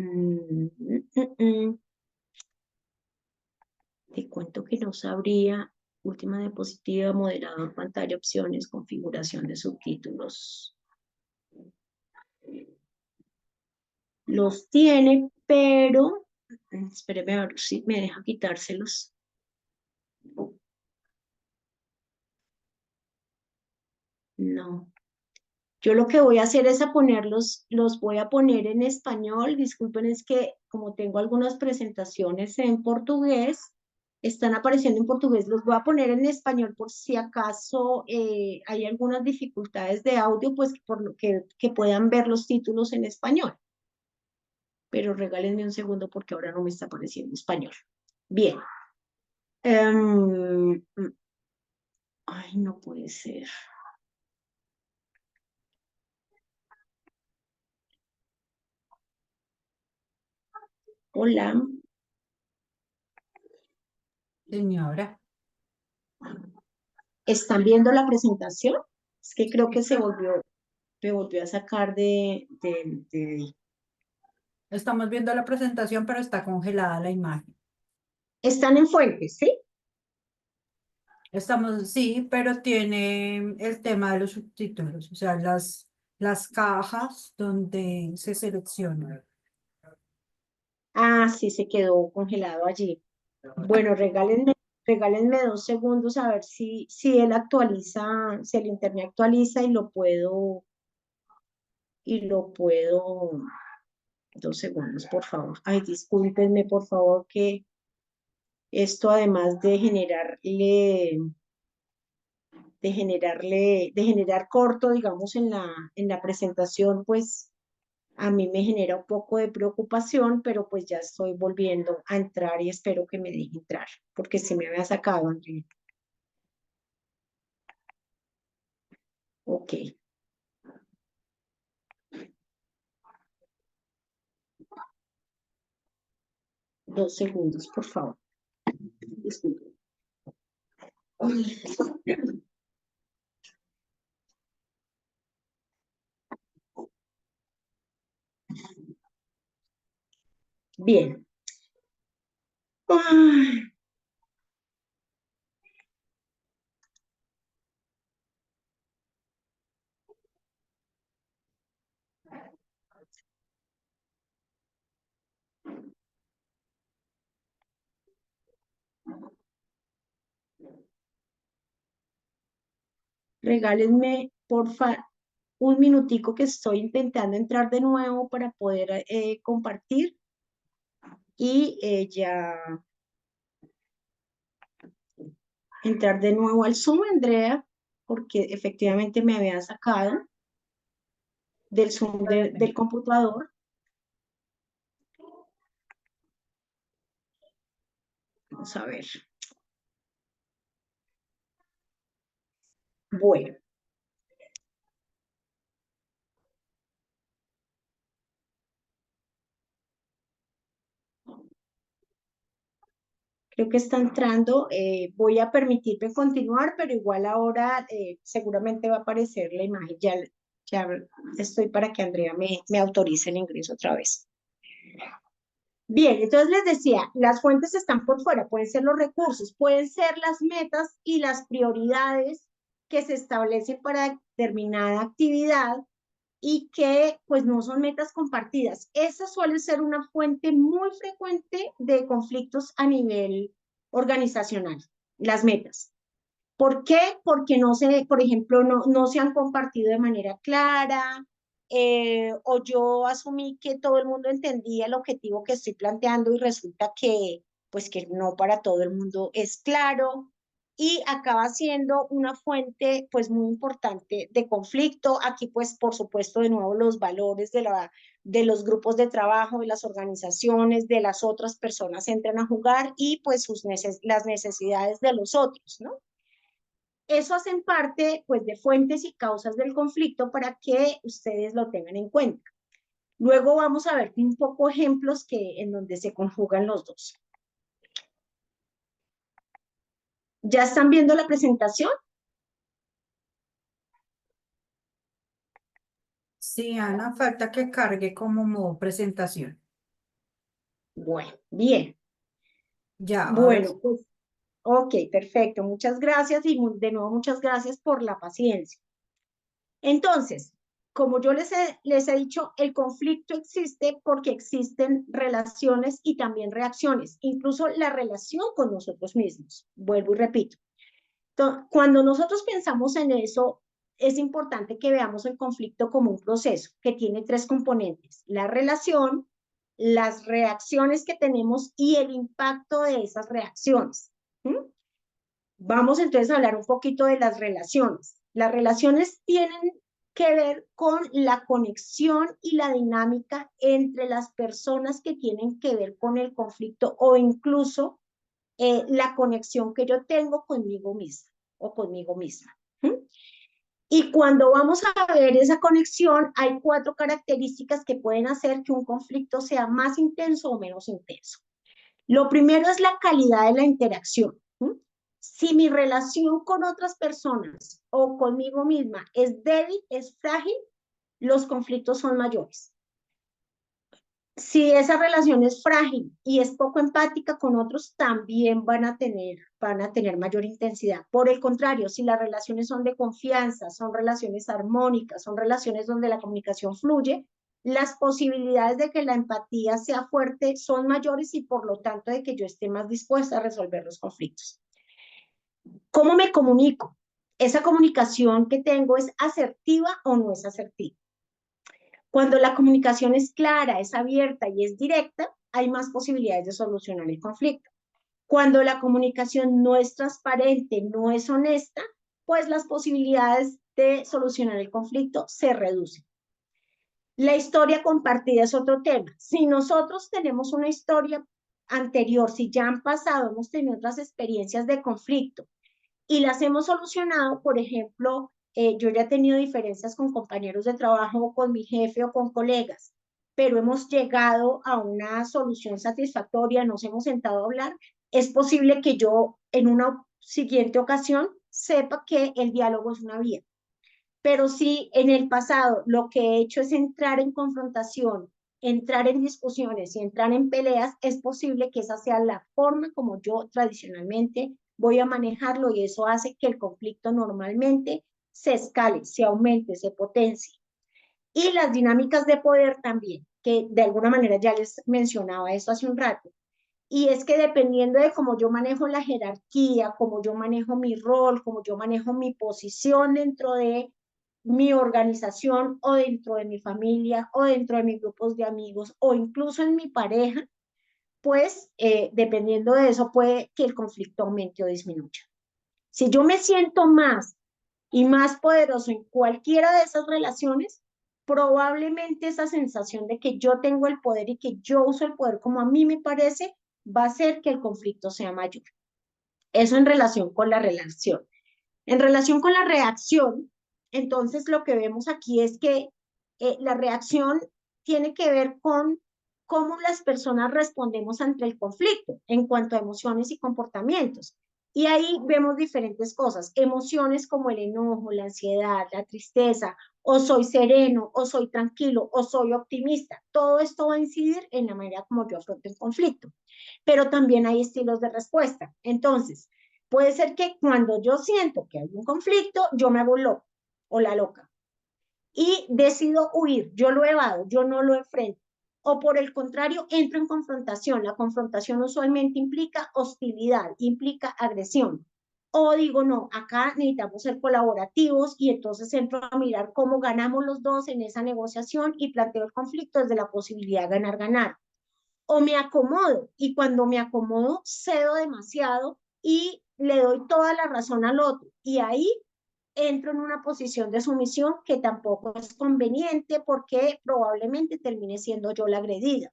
te cuento que no sabría. Última diapositiva, moderador, pantalla, opciones, configuración de subtítulos. Los tiene, pero espéreme a ver si me deja quitárselos. No. Yo lo que voy a hacer es los voy a poner en español. Disculpen, es que como tengo algunas presentaciones en portugués, están apareciendo en portugués, los voy a poner en español por si acaso hay algunas dificultades de audio, pues por lo que puedan ver los títulos en español. Pero regálenme un segundo porque ahora no me está apareciendo español. Bien. Ay, no puede ser. Hola. Señora. ¿Están viendo la presentación? Es que creo que Sí. me volvió a sacar de... Estamos viendo la presentación, pero está congelada la imagen. Están en fuentes, ¿sí? Estamos, sí, pero tiene el tema de los subtítulos, o sea, las cajas donde se selecciona. Ah, sí, se quedó congelado allí. Bueno, regálenme 2 segundos a ver si él actualiza, si el internet actualiza y lo puedo, 2 segundos, por favor. Ay, discúlpenme, por favor, que esto además de generar corto, digamos, en la presentación, pues a mí me genera un poco de preocupación, pero pues ya estoy volviendo a entrar y espero que me deje entrar, porque se me había sacado, Andrea. Ok, 2 segundos, por favor. Disculpe. Bien. Ay, Regálenme, porfa, un minutico que estoy intentando entrar de nuevo para poder compartir y ya entrar de nuevo al Zoom, Andrea, porque efectivamente me había sacado del Zoom del computador. Vamos a ver. Bueno, creo que está entrando. Voy a permitirme continuar, pero igual ahora seguramente va a aparecer la imagen. Ya estoy para que Andrea me autorice el ingreso otra vez. Bien, entonces les decía, las fuentes están por fuera, pueden ser los recursos, pueden ser las metas y las prioridades que se establecen para determinada actividad y que pues no son metas compartidas. Esa suele ser una fuente muy frecuente de conflictos a nivel organizacional, las metas. ¿Por qué? Porque no se, por ejemplo, no se han compartido de manera clara, o yo asumí que todo el mundo entendía el objetivo que estoy planteando y resulta que, pues que no para todo el mundo es claro y acaba siendo una fuente, pues muy importante de conflicto. Aquí, pues, por supuesto, de nuevo, los valores de los grupos de trabajo, de las organizaciones, de las otras personas entran a jugar y, pues, las necesidades de los otros, ¿no? Eso hacen parte, pues, de fuentes y causas del conflicto para que ustedes lo tengan en cuenta. Luego vamos a ver un poco ejemplos en donde se conjugan los dos. ¿Ya están viendo la presentación? Sí, Ana, falta que cargue como modo presentación. Bueno, bien. Ya, ahora sí. Bueno, pues, ok, perfecto. Muchas gracias y de nuevo muchas gracias por la paciencia. Entonces, como yo les he dicho, el conflicto existe porque existen relaciones y también reacciones, incluso la relación con nosotros mismos. Vuelvo y repito. Cuando nosotros pensamos en eso, es importante que veamos el conflicto como un proceso que tiene tres componentes: la relación, las reacciones que tenemos y el impacto de esas reacciones. ¿Mm? Vamos entonces a hablar un poquito de las relaciones. Las relaciones tienen que ver con la conexión y la dinámica entre las personas que tienen que ver con el conflicto o incluso la conexión que yo tengo conmigo misma o conmigo misma. ¿Mm? Y cuando vamos a ver esa conexión, hay cuatro características que pueden hacer que un conflicto sea más intenso o menos intenso. Lo primero es la calidad de la interacción. ¿Mm? Si mi relación con otras personas o conmigo misma es débil, es frágil, los conflictos son mayores. Si esa relación es frágil y es poco empática con otros, también van a tener mayor intensidad. Por el contrario, si las relaciones son de confianza, son relaciones armónicas, son relaciones donde la comunicación fluye, las posibilidades de que la empatía sea fuerte son mayores y por lo tanto de que yo esté más dispuesta a resolver los conflictos. ¿Cómo me comunico? ¿Esa comunicación que tengo es asertiva o no es asertiva? Cuando la comunicación es clara, es abierta y es directa, hay más posibilidades de solucionar el conflicto. Cuando la comunicación no es transparente, no es honesta, pues las posibilidades de solucionar el conflicto se reducen. La historia compartida es otro tema. Si nosotros tenemos una historia anterior, si ya han pasado, hemos tenido otras experiencias de conflicto y las hemos solucionado, por ejemplo, yo ya he tenido diferencias con compañeros de trabajo, con mi jefe o con colegas, pero hemos llegado a una solución satisfactoria, nos hemos sentado a hablar, es posible que yo en una siguiente ocasión sepa que el diálogo es una vía. Pero si en el pasado lo que he hecho es entrar en confrontación, entrar en discusiones y entrar en peleas, es posible que esa sea la forma como yo tradicionalmente voy a manejarlo y eso hace que el conflicto normalmente se escale, se aumente, se potencie. Y las dinámicas de poder también, que de alguna manera ya les mencionaba eso hace un rato. Y es que dependiendo de cómo yo manejo la jerarquía, cómo yo manejo mi rol, cómo yo manejo mi posición dentro de mi organización o dentro de mi familia o dentro de mis grupos de amigos o incluso en mi pareja, pues dependiendo de eso puede que el conflicto aumente o disminuya. Si yo me siento más y más poderoso en cualquiera de esas relaciones, probablemente esa sensación de que yo tengo el poder y que yo uso el poder como a mí me parece, va a hacer que el conflicto sea mayor. Eso en relación con la relación. En relación con la reacción, entonces lo que vemos aquí es que la reacción tiene que ver con cómo las personas respondemos ante el conflicto en cuanto a emociones y comportamientos. Y ahí vemos diferentes cosas, emociones como el enojo, la ansiedad, la tristeza, o soy sereno, o soy tranquilo, o soy optimista. Todo esto va a incidir en la manera como yo afronto el conflicto. Pero también hay estilos de respuesta. Entonces, puede ser que cuando yo siento que hay un conflicto, yo me hago loco o la loca y decido huir, yo lo evado, yo no lo enfrento. O por el contrario, entro en confrontación. La confrontación usualmente implica hostilidad, implica agresión. O digo, no, acá necesitamos ser colaborativos y entonces entro a mirar cómo ganamos los dos en esa negociación y planteo el conflicto desde la posibilidad de ganar-ganar. O me acomodo y cuando me acomodo cedo demasiado y le doy toda la razón al otro y ahí entro en una posición de sumisión que tampoco es conveniente porque probablemente termine siendo yo la agredida.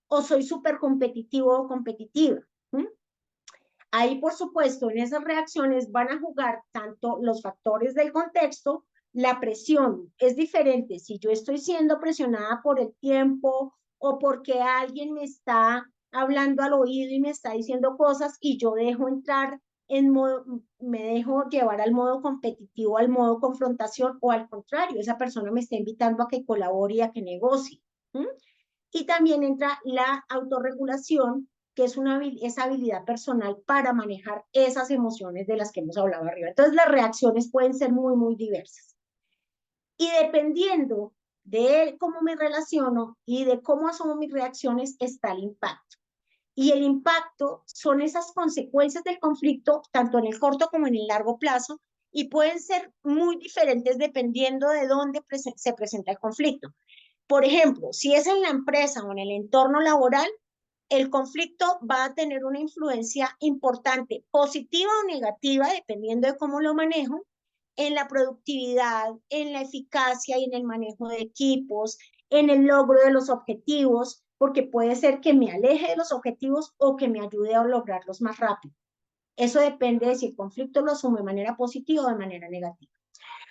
O soy súper competitivo o competitiva. ¿Mm? Ahí, por supuesto, en esas reacciones van a jugar tanto los factores del contexto, la presión es diferente. Si yo estoy siendo presionada por el tiempo o porque alguien me está hablando al oído y me está diciendo cosas y yo dejo entrar en modo, me dejo llevar al modo competitivo, al modo confrontación o al contrario, esa persona me está invitando a que colabore y a que negocie. ¿Mm? Y también entra la autorregulación, que es esa habilidad personal para manejar esas emociones de las que hemos hablado arriba. Entonces, las reacciones pueden ser muy, muy diversas. Y dependiendo de cómo me relaciono y de cómo asumo mis reacciones, está el impacto. Y el impacto son esas consecuencias del conflicto, tanto en el corto como en el largo plazo, y pueden ser muy diferentes dependiendo de dónde se presenta el conflicto. Por ejemplo, si es en la empresa o en el entorno laboral, el conflicto va a tener una influencia importante, positiva o negativa, dependiendo de cómo lo manejo, en la productividad, en la eficacia y en el manejo de equipos, en el logro de los objetivos, porque puede ser que me aleje de los objetivos o que me ayude a lograrlos más rápido. Eso depende de si el conflicto lo asume de manera positiva o de manera negativa.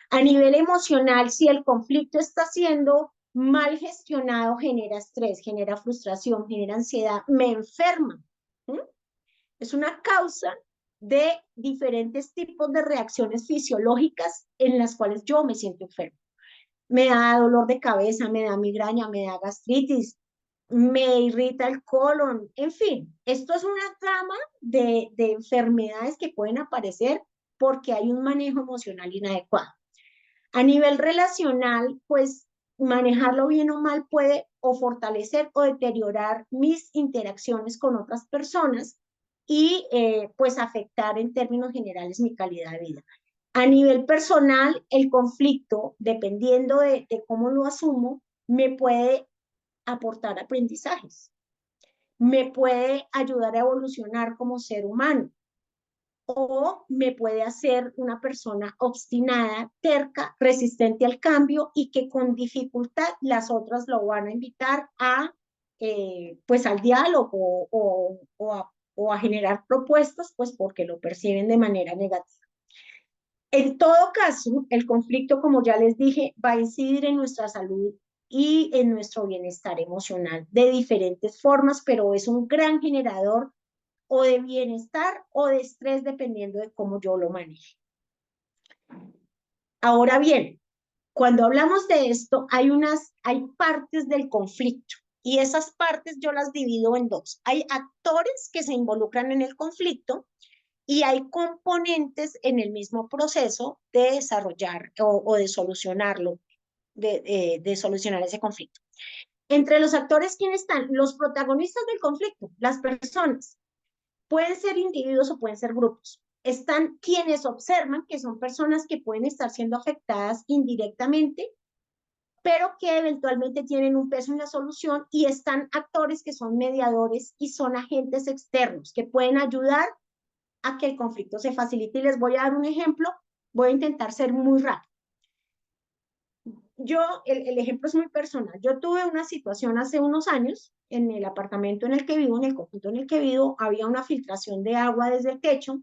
A nivel emocional, si el conflicto está siendo mal gestionado, genera estrés, genera frustración, genera ansiedad, me enferma. ¿Mm? Es una causa de diferentes tipos de reacciones fisiológicas en las cuales yo me siento enfermo. Me da dolor de cabeza, me da migraña, me da gastritis, me irrita el colon, en fin, esto es una gama de enfermedades que pueden aparecer porque hay un manejo emocional inadecuado. A nivel relacional, pues manejarlo bien o mal puede o fortalecer o deteriorar mis interacciones con otras personas y pues afectar en términos generales mi calidad de vida. A nivel personal, el conflicto, dependiendo de cómo lo asumo, me puede aportar aprendizajes, me puede ayudar a evolucionar como ser humano o me puede hacer una persona obstinada, terca, resistente al cambio y que con dificultad las otras lo van a invitar a, pues al diálogo o a generar propuestas, pues porque lo perciben de manera negativa. En todo caso, el conflicto, como ya les dije, va a incidir en nuestra salud y en nuestro bienestar emocional de diferentes formas, pero es un gran generador o de bienestar o de estrés dependiendo de cómo yo lo maneje. Ahora bien, cuando hablamos de esto, hay partes del conflicto y esas partes yo las divido en dos. Hay actores que se involucran en el conflicto y hay componentes en el mismo proceso de desarrollar o de solucionarlo, de solucionar ese conflicto. Entre los actores, ¿quiénes están? Los protagonistas del conflicto, las personas. Pueden ser individuos o pueden ser grupos. Están quienes observan, que son personas que pueden estar siendo afectadas indirectamente, pero que eventualmente tienen un peso en la solución, y están actores que son mediadores y son agentes externos que pueden ayudar a que el conflicto se facilite. Y les voy a dar un ejemplo, voy a intentar ser muy rápido. El ejemplo es muy personal. Yo tuve una situación hace unos años en el apartamento en el que vivo, en el conjunto en el que vivo, había una filtración de agua desde el techo,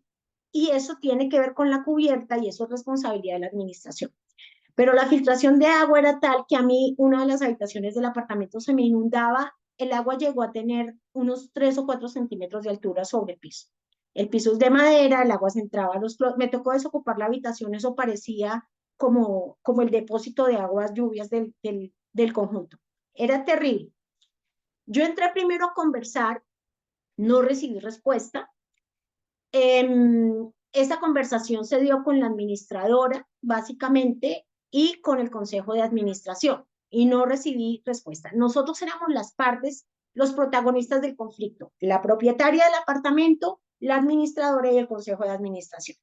y eso tiene que ver con la cubierta y eso es responsabilidad de la administración. Pero la filtración de agua era tal que a mí una de las habitaciones del apartamento se me inundaba, el agua llegó a tener unos 3 o 4 centímetros de altura sobre el piso. El piso es de madera, el agua se entraba a los me tocó desocupar la habitación, eso parecía como el depósito de aguas lluvias del conjunto. Era terrible. Yo entré primero a conversar, no recibí respuesta. Esa conversación se dio con la administradora, básicamente, y con el consejo de administración, y no recibí respuesta. Nosotros éramos las partes, los protagonistas del conflicto, la propietaria del apartamento, la administradora y el consejo de administración.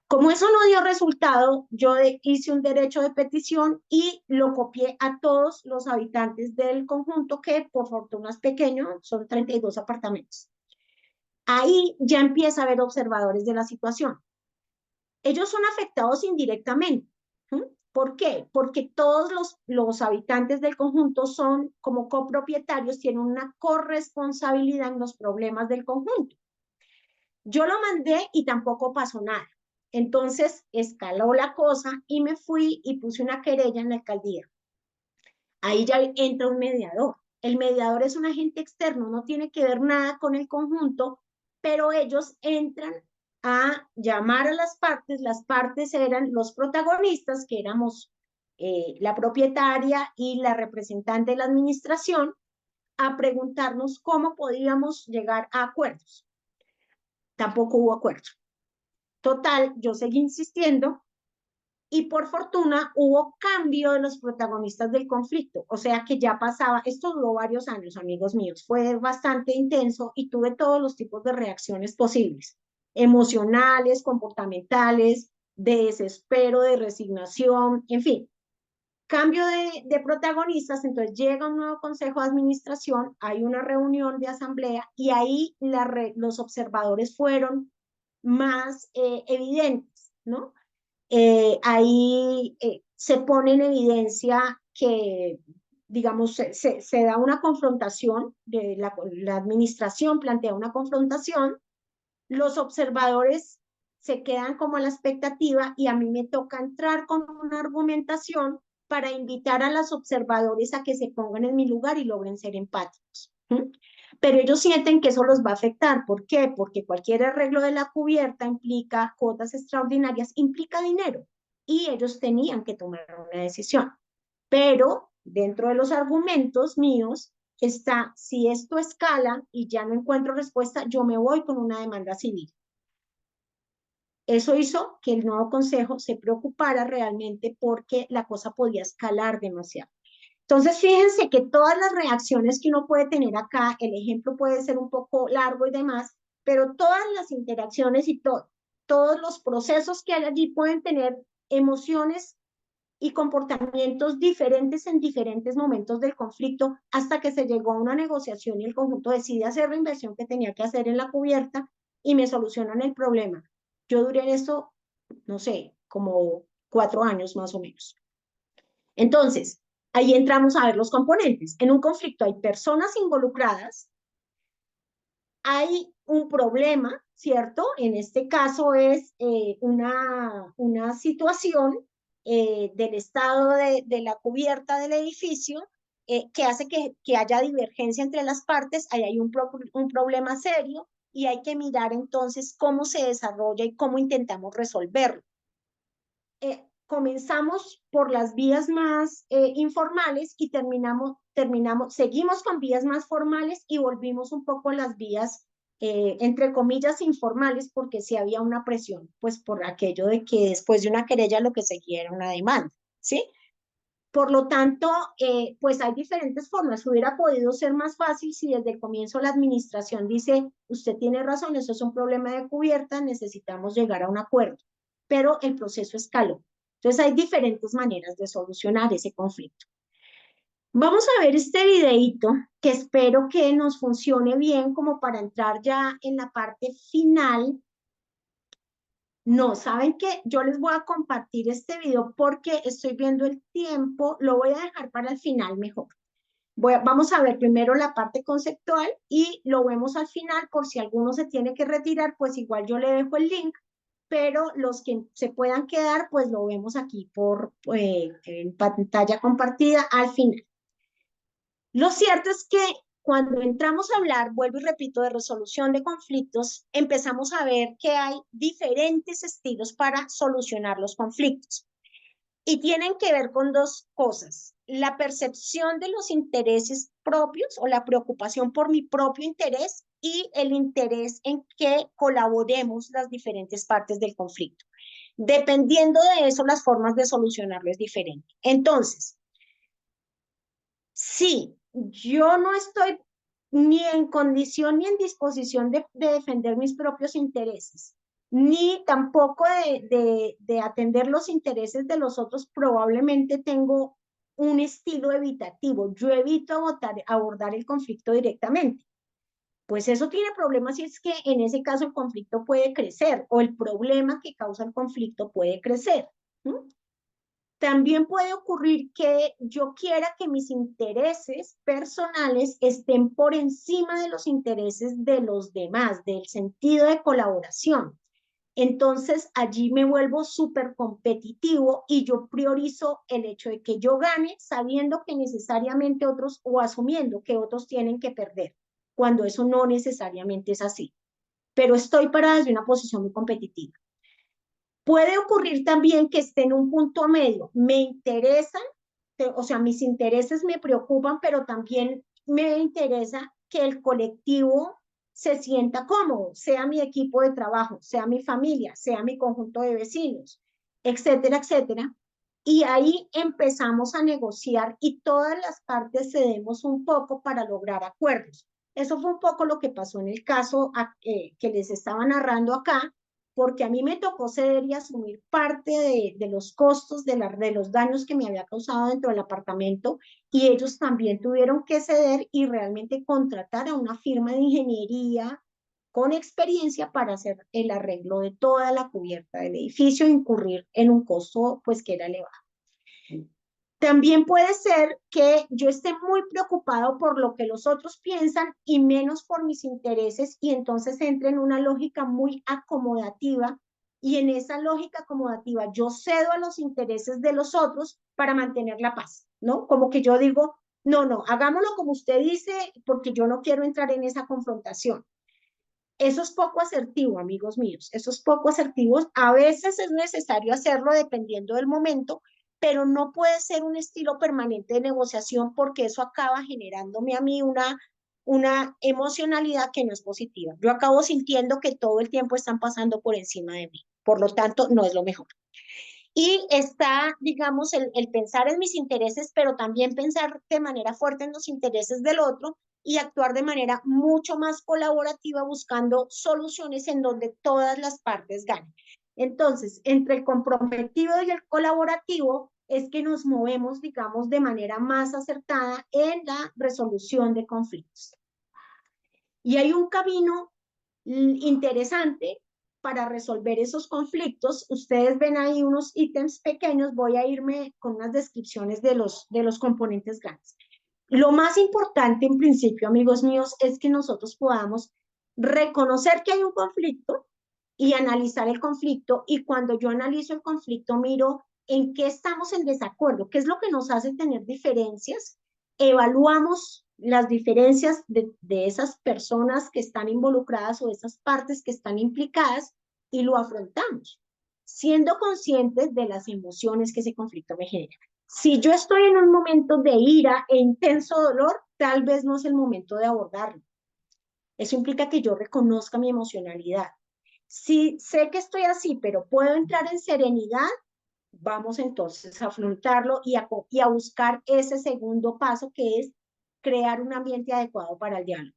Como eso no dio resultado, yo hice un derecho de petición y lo copié a todos los habitantes del conjunto, que por fortuna es pequeño, son 32 apartamentos. Ahí ya empieza a haber observadores de la situación. Ellos son afectados indirectamente. ¿Por qué? Porque todos los habitantes del conjunto son, como copropietarios, tienen una corresponsabilidad en los problemas del conjunto. Yo lo mandé y tampoco pasó nada. Entonces escaló la cosa y me fui y puse una querella en la alcaldía. Ahí ya entra un mediador. El mediador es un agente externo, no tiene que ver nada con el conjunto, pero ellos entran a llamar a las partes eran los protagonistas, que éramos la propietaria y la representante de la administración, a preguntarnos cómo podíamos llegar a acuerdos. Tampoco hubo acuerdo. Total, yo seguí insistiendo y por fortuna hubo cambio de los protagonistas del conflicto, o sea que ya pasaba, esto duró varios años, amigos míos, fue bastante intenso y tuve todos los tipos de reacciones posibles, emocionales, comportamentales, de desespero, de resignación, en fin. Cambio de protagonistas, entonces llega un nuevo consejo de administración, hay una reunión de asamblea y ahí los observadores fueron más evidentes, ¿no? Ahí se pone en evidencia que, digamos, se da una confrontación, la administración plantea una confrontación, los observadores se quedan como a la expectativa y a mí me toca entrar con una argumentación para invitar a los observadores a que se pongan en mi lugar y logren ser empáticos. Pero ellos sienten que eso los va a afectar. ¿Por qué? Porque cualquier arreglo de la cubierta implica cuotas extraordinarias, implica dinero. Y ellos tenían que tomar una decisión. Pero dentro de los argumentos míos está, si esto escala y ya no encuentro respuesta, yo me voy con una demanda civil. Eso hizo que el nuevo consejo se preocupara realmente porque la cosa podía escalar demasiado. Entonces, fíjense que todas las reacciones que uno puede tener acá, el ejemplo puede ser un poco largo y demás, pero todas las interacciones y todos los procesos que hay allí pueden tener emociones y comportamientos diferentes en diferentes momentos del conflicto, hasta que se llegó a una negociación y el conjunto decide hacer la inversión que tenía que hacer en la cubierta y me solucionan el problema. Yo duré en esto, no sé, como 4 años más o menos. Entonces, ahí entramos a ver los componentes. En un conflicto hay personas involucradas, hay un problema, ¿cierto? En este caso es una situación del estado de la cubierta del edificio que hace que haya divergencia entre las partes, ahí hay un problema serio y hay que mirar entonces cómo se desarrolla y cómo intentamos resolverlo. Comenzamos por las vías más informales y seguimos con vías más formales y volvimos un poco a las vías, entre comillas, informales, porque sí había una presión, pues por aquello de que después de una querella lo que seguía era una demanda, ¿sí? Por lo tanto, pues hay diferentes formas. Hubiera podido ser más fácil si desde el comienzo la administración dice, usted tiene razón, eso es un problema de cubierta, necesitamos llegar a un acuerdo. Pero el proceso escaló. Entonces hay diferentes maneras de solucionar ese conflicto. Vamos a ver este videíto que espero que nos funcione bien como para entrar ya en la parte final. No, ¿saben qué? Yo les voy a compartir este video porque estoy viendo el tiempo, lo voy a dejar para el final mejor. Vamos a ver primero la parte conceptual y lo vemos al final por si alguno se tiene que retirar, pues igual yo le dejo el link, pero los que se puedan quedar, pues lo vemos aquí en pantalla compartida al final. Lo cierto es que cuando entramos a hablar, vuelvo y repito, de resolución de conflictos, empezamos a ver que hay diferentes estilos para solucionar los conflictos. Y tienen que ver con dos cosas: la percepción de los intereses propios o la preocupación por mi propio interés y el interés en que colaboremos las diferentes partes del conflicto. Dependiendo de eso, las formas de solucionarlo es diferente. Entonces, sí, yo no estoy ni en condición ni en disposición de defender mis propios intereses, ni tampoco de atender los intereses de los otros. Probablemente tengo un estilo evitativo. Yo evito abordar el conflicto directamente. Pues eso tiene problemas si es que en ese caso el conflicto puede crecer o el problema que causa el conflicto puede crecer. ¿Mm? También puede ocurrir que yo quiera que mis intereses personales estén por encima de los intereses de los demás, del sentido de colaboración. Entonces allí me vuelvo súper competitivo y yo priorizo el hecho de que yo gane sabiendo que necesariamente otros, o asumiendo que otros tienen que perder, cuando eso no necesariamente es así. Pero estoy parada desde una posición muy competitiva. Puede ocurrir también que esté en un punto medio. Me interesan, o sea, mis intereses me preocupan, pero también me interesa que el colectivo se sienta cómodo, sea mi equipo de trabajo, sea mi familia, sea mi conjunto de vecinos, etcétera, etcétera. Y ahí empezamos a negociar y todas las partes cedemos un poco para lograr acuerdos. Eso fue un poco lo que pasó en el caso que les estaba narrando acá, porque a mí me tocó ceder y asumir parte de los costos de los daños que me había causado dentro del apartamento, y ellos también tuvieron que ceder y realmente contratar a una firma de ingeniería con experiencia para hacer el arreglo de toda la cubierta del edificio e incurrir en un costo pues que era elevado. También puede ser que yo esté muy preocupado por lo que los otros piensan y menos por mis intereses, y entonces entre en una lógica muy acomodativa, y en esa lógica acomodativa yo cedo a los intereses de los otros para mantener la paz, ¿no? Como que yo digo, no, no, hagámoslo como usted dice porque yo no quiero entrar en esa confrontación. Eso es poco asertivo, amigos míos, eso es poco asertivo. A veces es necesario hacerlo dependiendo del momento, pero no puede ser un estilo permanente de negociación porque eso acaba generándome a mí una emocionalidad que no es positiva. Yo acabo sintiendo que todo el tiempo están pasando por encima de mí, por lo tanto no es lo mejor. Y está, digamos, el pensar en mis intereses, pero también pensar de manera fuerte en los intereses del otro y actuar de manera mucho más colaborativa buscando soluciones en donde todas las partes ganen. Entonces, entre el comprometido y el colaborativo es que nos movemos, digamos, de manera más acertada en la resolución de conflictos. Y hay un camino interesante para resolver esos conflictos. Ustedes ven ahí unos ítems pequeños, voy a irme con unas descripciones de los componentes grandes. Lo más importante en principio, amigos míos, es que nosotros podamos reconocer que hay un conflicto y analizar el conflicto, y cuando yo analizo el conflicto miro en qué estamos en desacuerdo, qué es lo que nos hace tener diferencias, evaluamos las diferencias de esas personas que están involucradas o esas partes que están implicadas y lo afrontamos, siendo conscientes de las emociones que ese conflicto me genera. Si yo estoy en un momento de ira e intenso dolor, tal vez no es el momento de abordarlo. Eso implica que yo reconozca mi emocionalidad. Si sé que estoy así, pero puedo entrar en serenidad, Vamos entonces a afrontarlo y a buscar ese segundo paso, que es crear un ambiente adecuado para el diálogo.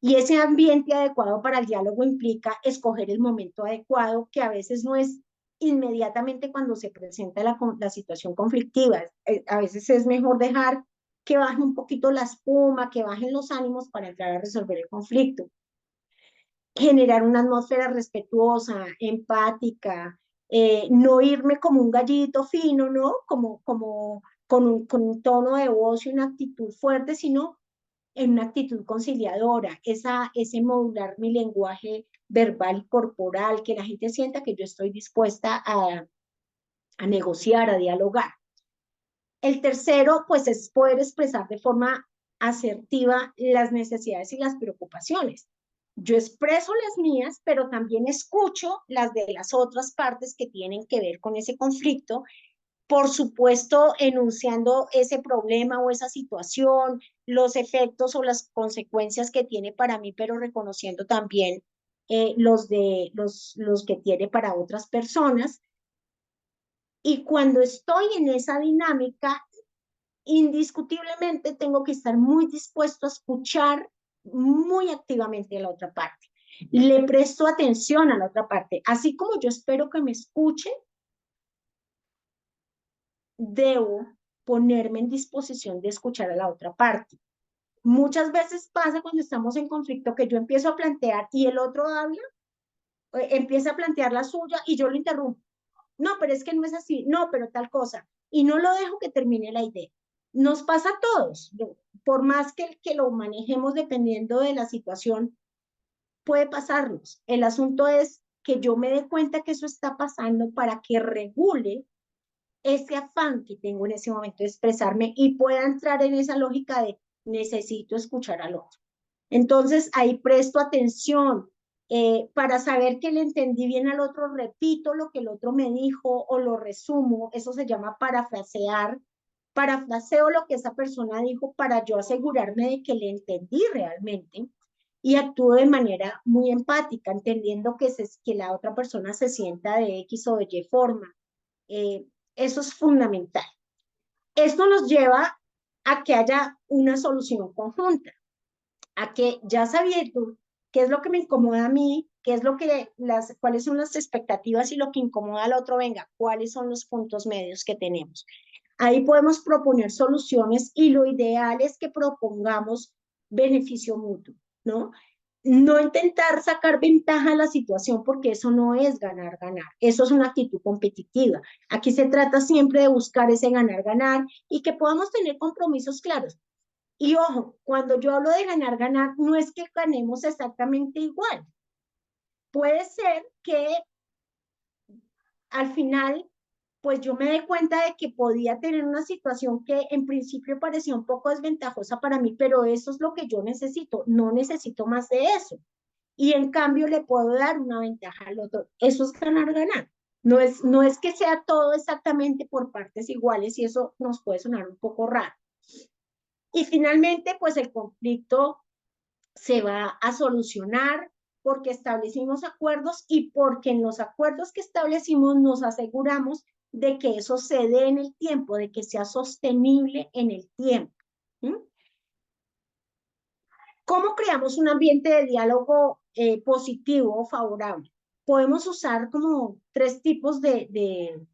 Y ese ambiente adecuado para el diálogo implica escoger el momento adecuado, que a veces no es inmediatamente cuando se presenta la situación conflictiva. A veces es mejor dejar que baje un poquito la espuma, que bajen los ánimos para entrar a resolver el conflicto. Generar una atmósfera respetuosa, empática, no irme como un gallito fino, ¿no? Como con un tono de voz y una actitud fuerte, sino en una actitud conciliadora, ese modular mi lenguaje verbal y corporal, que la gente sienta que yo estoy dispuesta a negociar, a dialogar. El tercero, pues, es poder expresar de forma asertiva las necesidades y las preocupaciones. Yo expreso las mías, pero también escucho las de las otras partes que tienen que ver con ese conflicto, por supuesto, enunciando ese problema o esa situación, los efectos o las consecuencias que tiene para mí, pero reconociendo también los que tiene para otras personas. Y cuando estoy en esa dinámica, indiscutiblemente tengo que estar muy dispuesto a escuchar muy activamente a la otra parte. Le presto atención a la otra parte, así como yo espero que me escuchen, debo ponerme en disposición de escuchar a la otra parte. Muchas veces pasa cuando estamos en conflicto que yo empiezo a plantear y el otro habla, empieza a plantear la suya y yo lo interrumpo. No, pero es que no es así, no, pero tal cosa. Y no lo dejo que termine la idea. Nos pasa a todos, por más que lo manejemos dependiendo de la situación, puede pasarnos. El asunto es que yo me dé cuenta que eso está pasando para que regule ese afán que tengo en ese momento de expresarme y pueda entrar en esa lógica de necesito escuchar al otro. Entonces ahí presto atención para saber que le entendí bien al otro, repito lo que el otro me dijo o lo resumo, eso se llama parafrasear, parafraseo lo que esa persona dijo para yo asegurarme de que le entendí realmente y actúo de manera muy empática, entendiendo que la otra persona se sienta de X o de Y forma. Eh, Eso es fundamental. Esto nos lleva a que haya una solución conjunta, a que ya sabiendo qué es lo que me incomoda a mí, qué es lo que cuáles son las expectativas y lo que incomoda al otro, venga, cuáles son los puntos medios que tenemos. Ahí podemos proponer soluciones y lo ideal es que propongamos beneficio mutuo, ¿no? No intentar sacar ventaja a la situación porque eso no es ganar, ganar. Eso es una actitud competitiva. Aquí se trata siempre de buscar ese ganar, ganar y que podamos tener compromisos claros. Y ojo, cuando yo hablo de ganar, ganar, no es que ganemos exactamente igual. Puede ser que al final, pues yo me di cuenta de que podía tener una situación que en principio parecía un poco desventajosa para mí, pero eso es lo que yo necesito, no necesito más de eso. Y en cambio le puedo dar una ventaja al otro. Eso es ganar, ganar. No es que sea todo exactamente por partes iguales y eso nos puede sonar un poco raro. Y finalmente, pues el conflicto se va a solucionar porque establecimos acuerdos y porque en los acuerdos que establecimos nos aseguramos de que eso se dé en el tiempo, de que sea sostenible en el tiempo. ¿Mm? ¿Cómo creamos un ambiente de diálogo positivo o favorable? Podemos usar como tres tipos de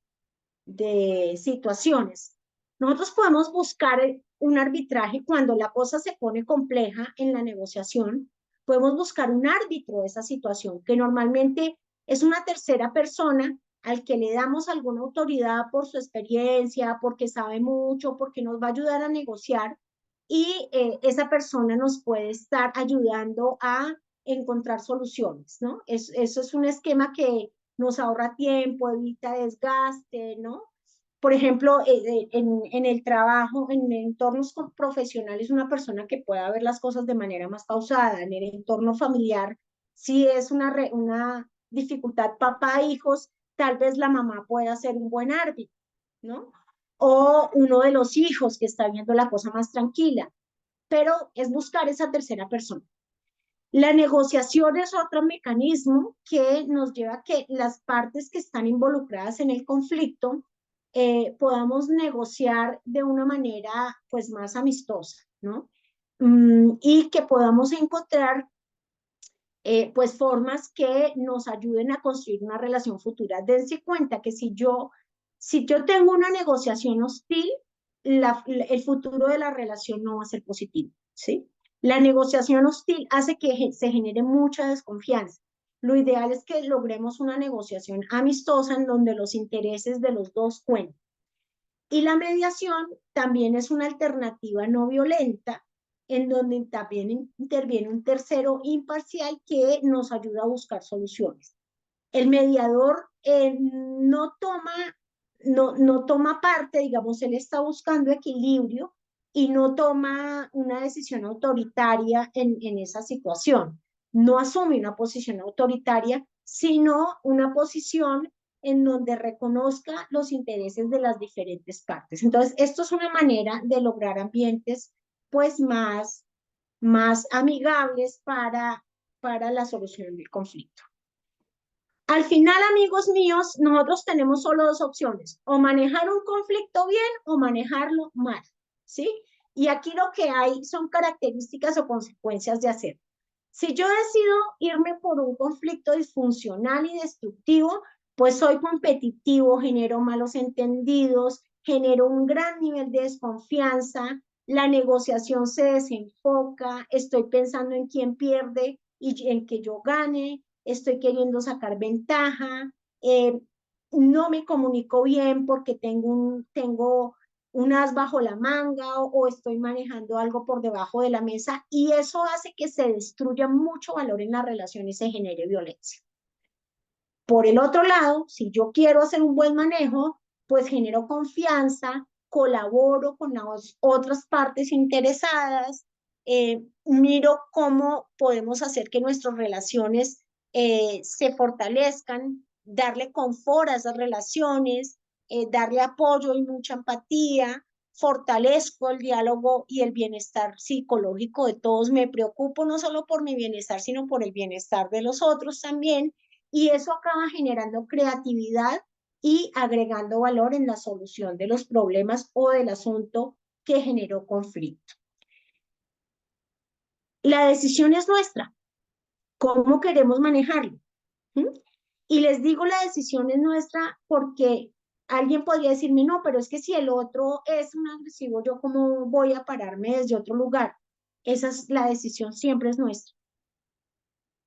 situaciones. Nosotros podemos buscar un arbitraje cuando la cosa se pone compleja en la negociación. Podemos buscar un árbitro de esa situación, que normalmente es una tercera persona al que le damos alguna autoridad por su experiencia, porque sabe mucho, porque nos va a ayudar a negociar y esa persona nos puede estar ayudando a encontrar soluciones, ¿no? Eso es un esquema que nos ahorra tiempo, evita desgaste, ¿no? Por ejemplo, en el trabajo, en entornos profesionales, una persona que pueda ver las cosas de manera más pausada. En el entorno familiar, si es una dificultad papá-hijos, tal vez la mamá pueda ser un buen árbitro, ¿no? O uno de los hijos que está viendo la cosa más tranquila, pero es buscar esa tercera persona. La negociación es otro mecanismo que nos lleva a que las partes que están involucradas en el conflicto podamos negociar de una manera pues más amistosa, ¿no? Y que podamos encontrar pues formas que nos ayuden a construir una relación futura. Dense cuenta que si yo tengo una negociación hostil, el futuro de la relación no va a ser positivo, ¿sí? La negociación hostil hace que se genere mucha desconfianza. Lo ideal es que logremos una negociación amistosa en donde los intereses de los dos cuenten. Y la mediación también es una alternativa no violenta, en donde también interviene un tercero imparcial que nos ayuda a buscar soluciones. El mediador no toma parte, digamos, él está buscando equilibrio y no toma una decisión autoritaria en esa situación. No asume una posición autoritaria, sino una posición en donde reconozca los intereses de las diferentes partes. Entonces, esto es una manera de lograr ambientes pues más amigables para la solución del conflicto. Al final, amigos míos, nosotros tenemos solo dos opciones, o manejar un conflicto bien o manejarlo mal, ¿sí? Y aquí lo que hay son características o consecuencias de hacer. Si yo decido irme por un conflicto disfuncional y destructivo, pues soy competitivo, genero malos entendidos, genero un gran nivel de desconfianza, la negociación se desenfoca, estoy pensando en quién pierde y en que yo gane, estoy queriendo sacar ventaja, no me comunico bien porque tengo un as bajo la manga o estoy manejando algo por debajo de la mesa y eso hace que se destruya mucho valor en la relación y se genere violencia. Por el otro lado, si yo quiero hacer un buen manejo, pues genero confianza, colaboro con las otras partes interesadas, miro cómo podemos hacer que nuestras relaciones se fortalezcan, darle confort a esas relaciones, darle apoyo y mucha empatía, fortalezco el diálogo y el bienestar psicológico de todos, me preocupo no solo por mi bienestar, sino por el bienestar de los otros también, y eso acaba generando creatividad y agregando valor en la solución de los problemas o del asunto que generó conflicto. La decisión es nuestra, cómo queremos manejarlo. ¿Mm? Y les digo la decisión es nuestra porque alguien podría decirme, no, pero es que si el otro es un agresivo, ¿yo cómo voy a pararme desde otro lugar? Esa es la decisión, siempre es nuestra.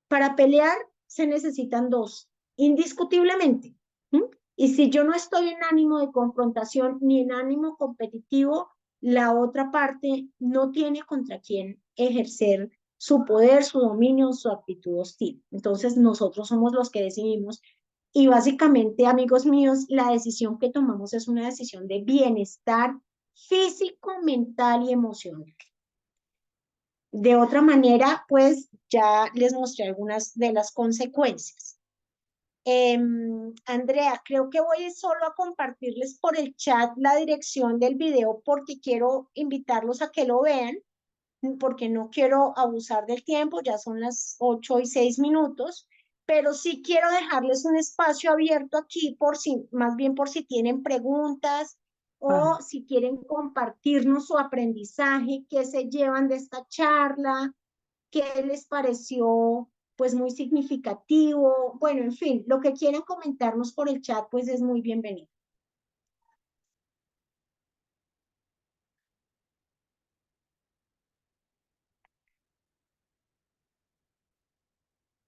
Para pelear se necesitan dos, indiscutiblemente. ¿Mm? Y si yo no estoy en ánimo de confrontación ni en ánimo competitivo, la otra parte no tiene contra quién ejercer su poder, su dominio, su actitud hostil. Entonces nosotros somos los que decidimos y básicamente, amigos míos, la decisión que tomamos es una decisión de bienestar físico, mental y emocional. De otra manera, pues ya les mostré algunas de las consecuencias. Andrea, creo que voy solo a compartirles por el chat la dirección del video porque quiero invitarlos a que lo vean, porque no quiero abusar del tiempo, ya son las 8:06, pero sí quiero dejarles un espacio abierto aquí por si, más bien por si tienen preguntas Vale. o si quieren compartirnos su aprendizaje, qué se llevan de esta charla, qué les pareció pues muy significativo, bueno, en fin, lo que quieran comentarnos por el chat pues es muy bienvenido.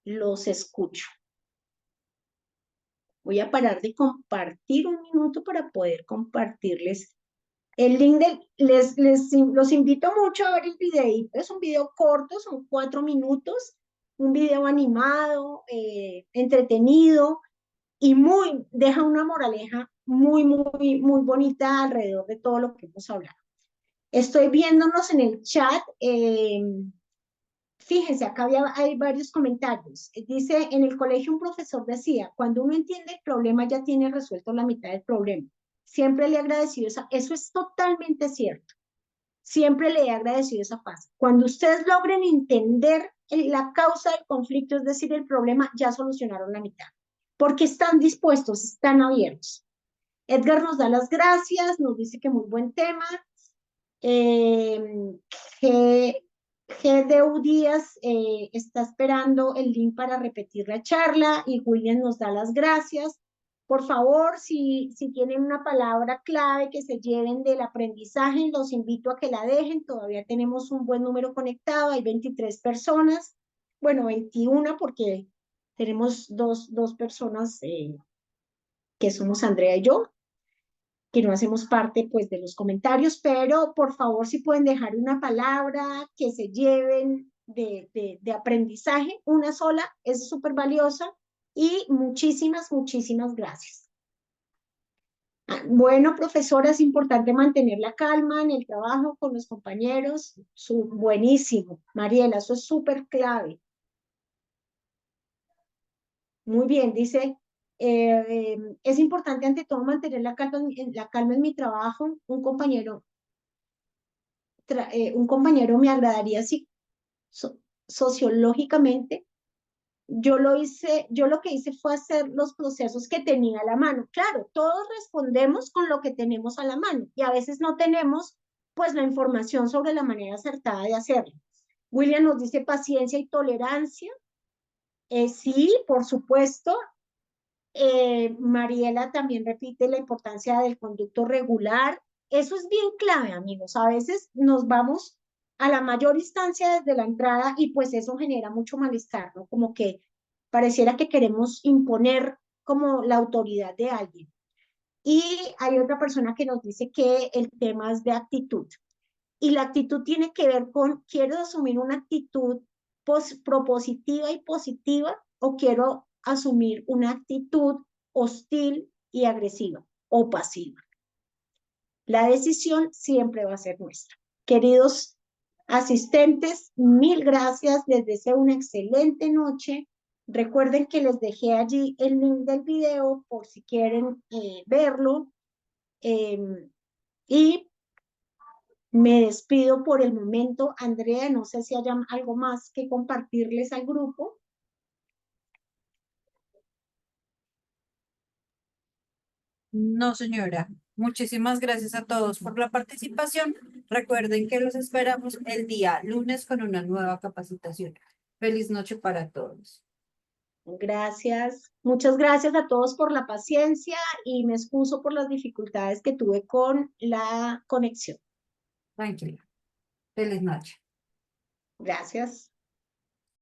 Los escucho. Voy a parar de compartir un minuto para poder compartirles el link los invito mucho a ver el videito. Es un video corto, son 4 minutos, un video animado, entretenido y deja una moraleja muy bonita alrededor de todo lo que hemos hablado. Estoy viéndonos en el chat. Fíjense, acá hay varios comentarios. Dice, en el colegio un profesor decía, cuando uno entiende el problema ya tiene resuelto la mitad del problema. Siempre le he agradecido eso es totalmente cierto. Siempre le he agradecido esa paz. Cuando ustedes logren entender la causa del conflicto, es decir, el problema, ya solucionaron la mitad. Porque están dispuestos, están abiertos. Edgar nos da las gracias, nos dice que muy buen tema. Eh, G- GDU Díaz está esperando el link para repetir la charla y William nos da las gracias. Por favor, si tienen una palabra clave que se lleven del aprendizaje, los invito a que la dejen. Todavía tenemos un buen número conectado, hay 23 personas, bueno, 21 porque tenemos dos personas que somos Andrea y yo, que no hacemos parte pues de los comentarios, pero por favor si pueden dejar una palabra que se lleven de aprendizaje, una sola, es súper valiosa y muchísimas gracias. Bueno, profesora, es importante mantener la calma en el trabajo con los compañeros. Buenísimo. Mariela, eso es súper clave. Muy bien, dice, es importante ante todo mantener la calma en mi trabajo. Un compañero me agradaría si so- sociológicamente. Yo lo que hice fue hacer los procesos que tenía a la mano. Claro, todos respondemos con lo que tenemos a la mano y a veces no tenemos pues la información sobre la manera acertada de hacerlo. William nos dice paciencia y tolerancia. Sí, por supuesto. Mariela también repite la importancia del conducto regular. Eso es bien clave, amigos. A veces nos vamos a la mayor instancia desde la entrada y pues eso genera mucho malestar, ¿no? Como que pareciera que queremos imponer como la autoridad de alguien. Y hay otra persona que nos dice que el tema es de actitud. Y la actitud tiene que ver con, quiero asumir una actitud propositiva y positiva o quiero asumir una actitud hostil y agresiva o pasiva. La decisión siempre va a ser nuestra. Queridos asistentes, mil gracias. Les deseo una excelente noche. Recuerden que les dejé allí el link del video por si quieren verlo. Y me despido por el momento. Andrea, no sé si haya algo más que compartirles al grupo. No, señora. Muchísimas gracias a todos por la participación. Recuerden que los esperamos el día lunes con una nueva capacitación. Feliz noche para todos. Gracias. Muchas gracias a todos por la paciencia y me excuso por las dificultades que tuve con la conexión. Tranquila. Feliz noche. Gracias.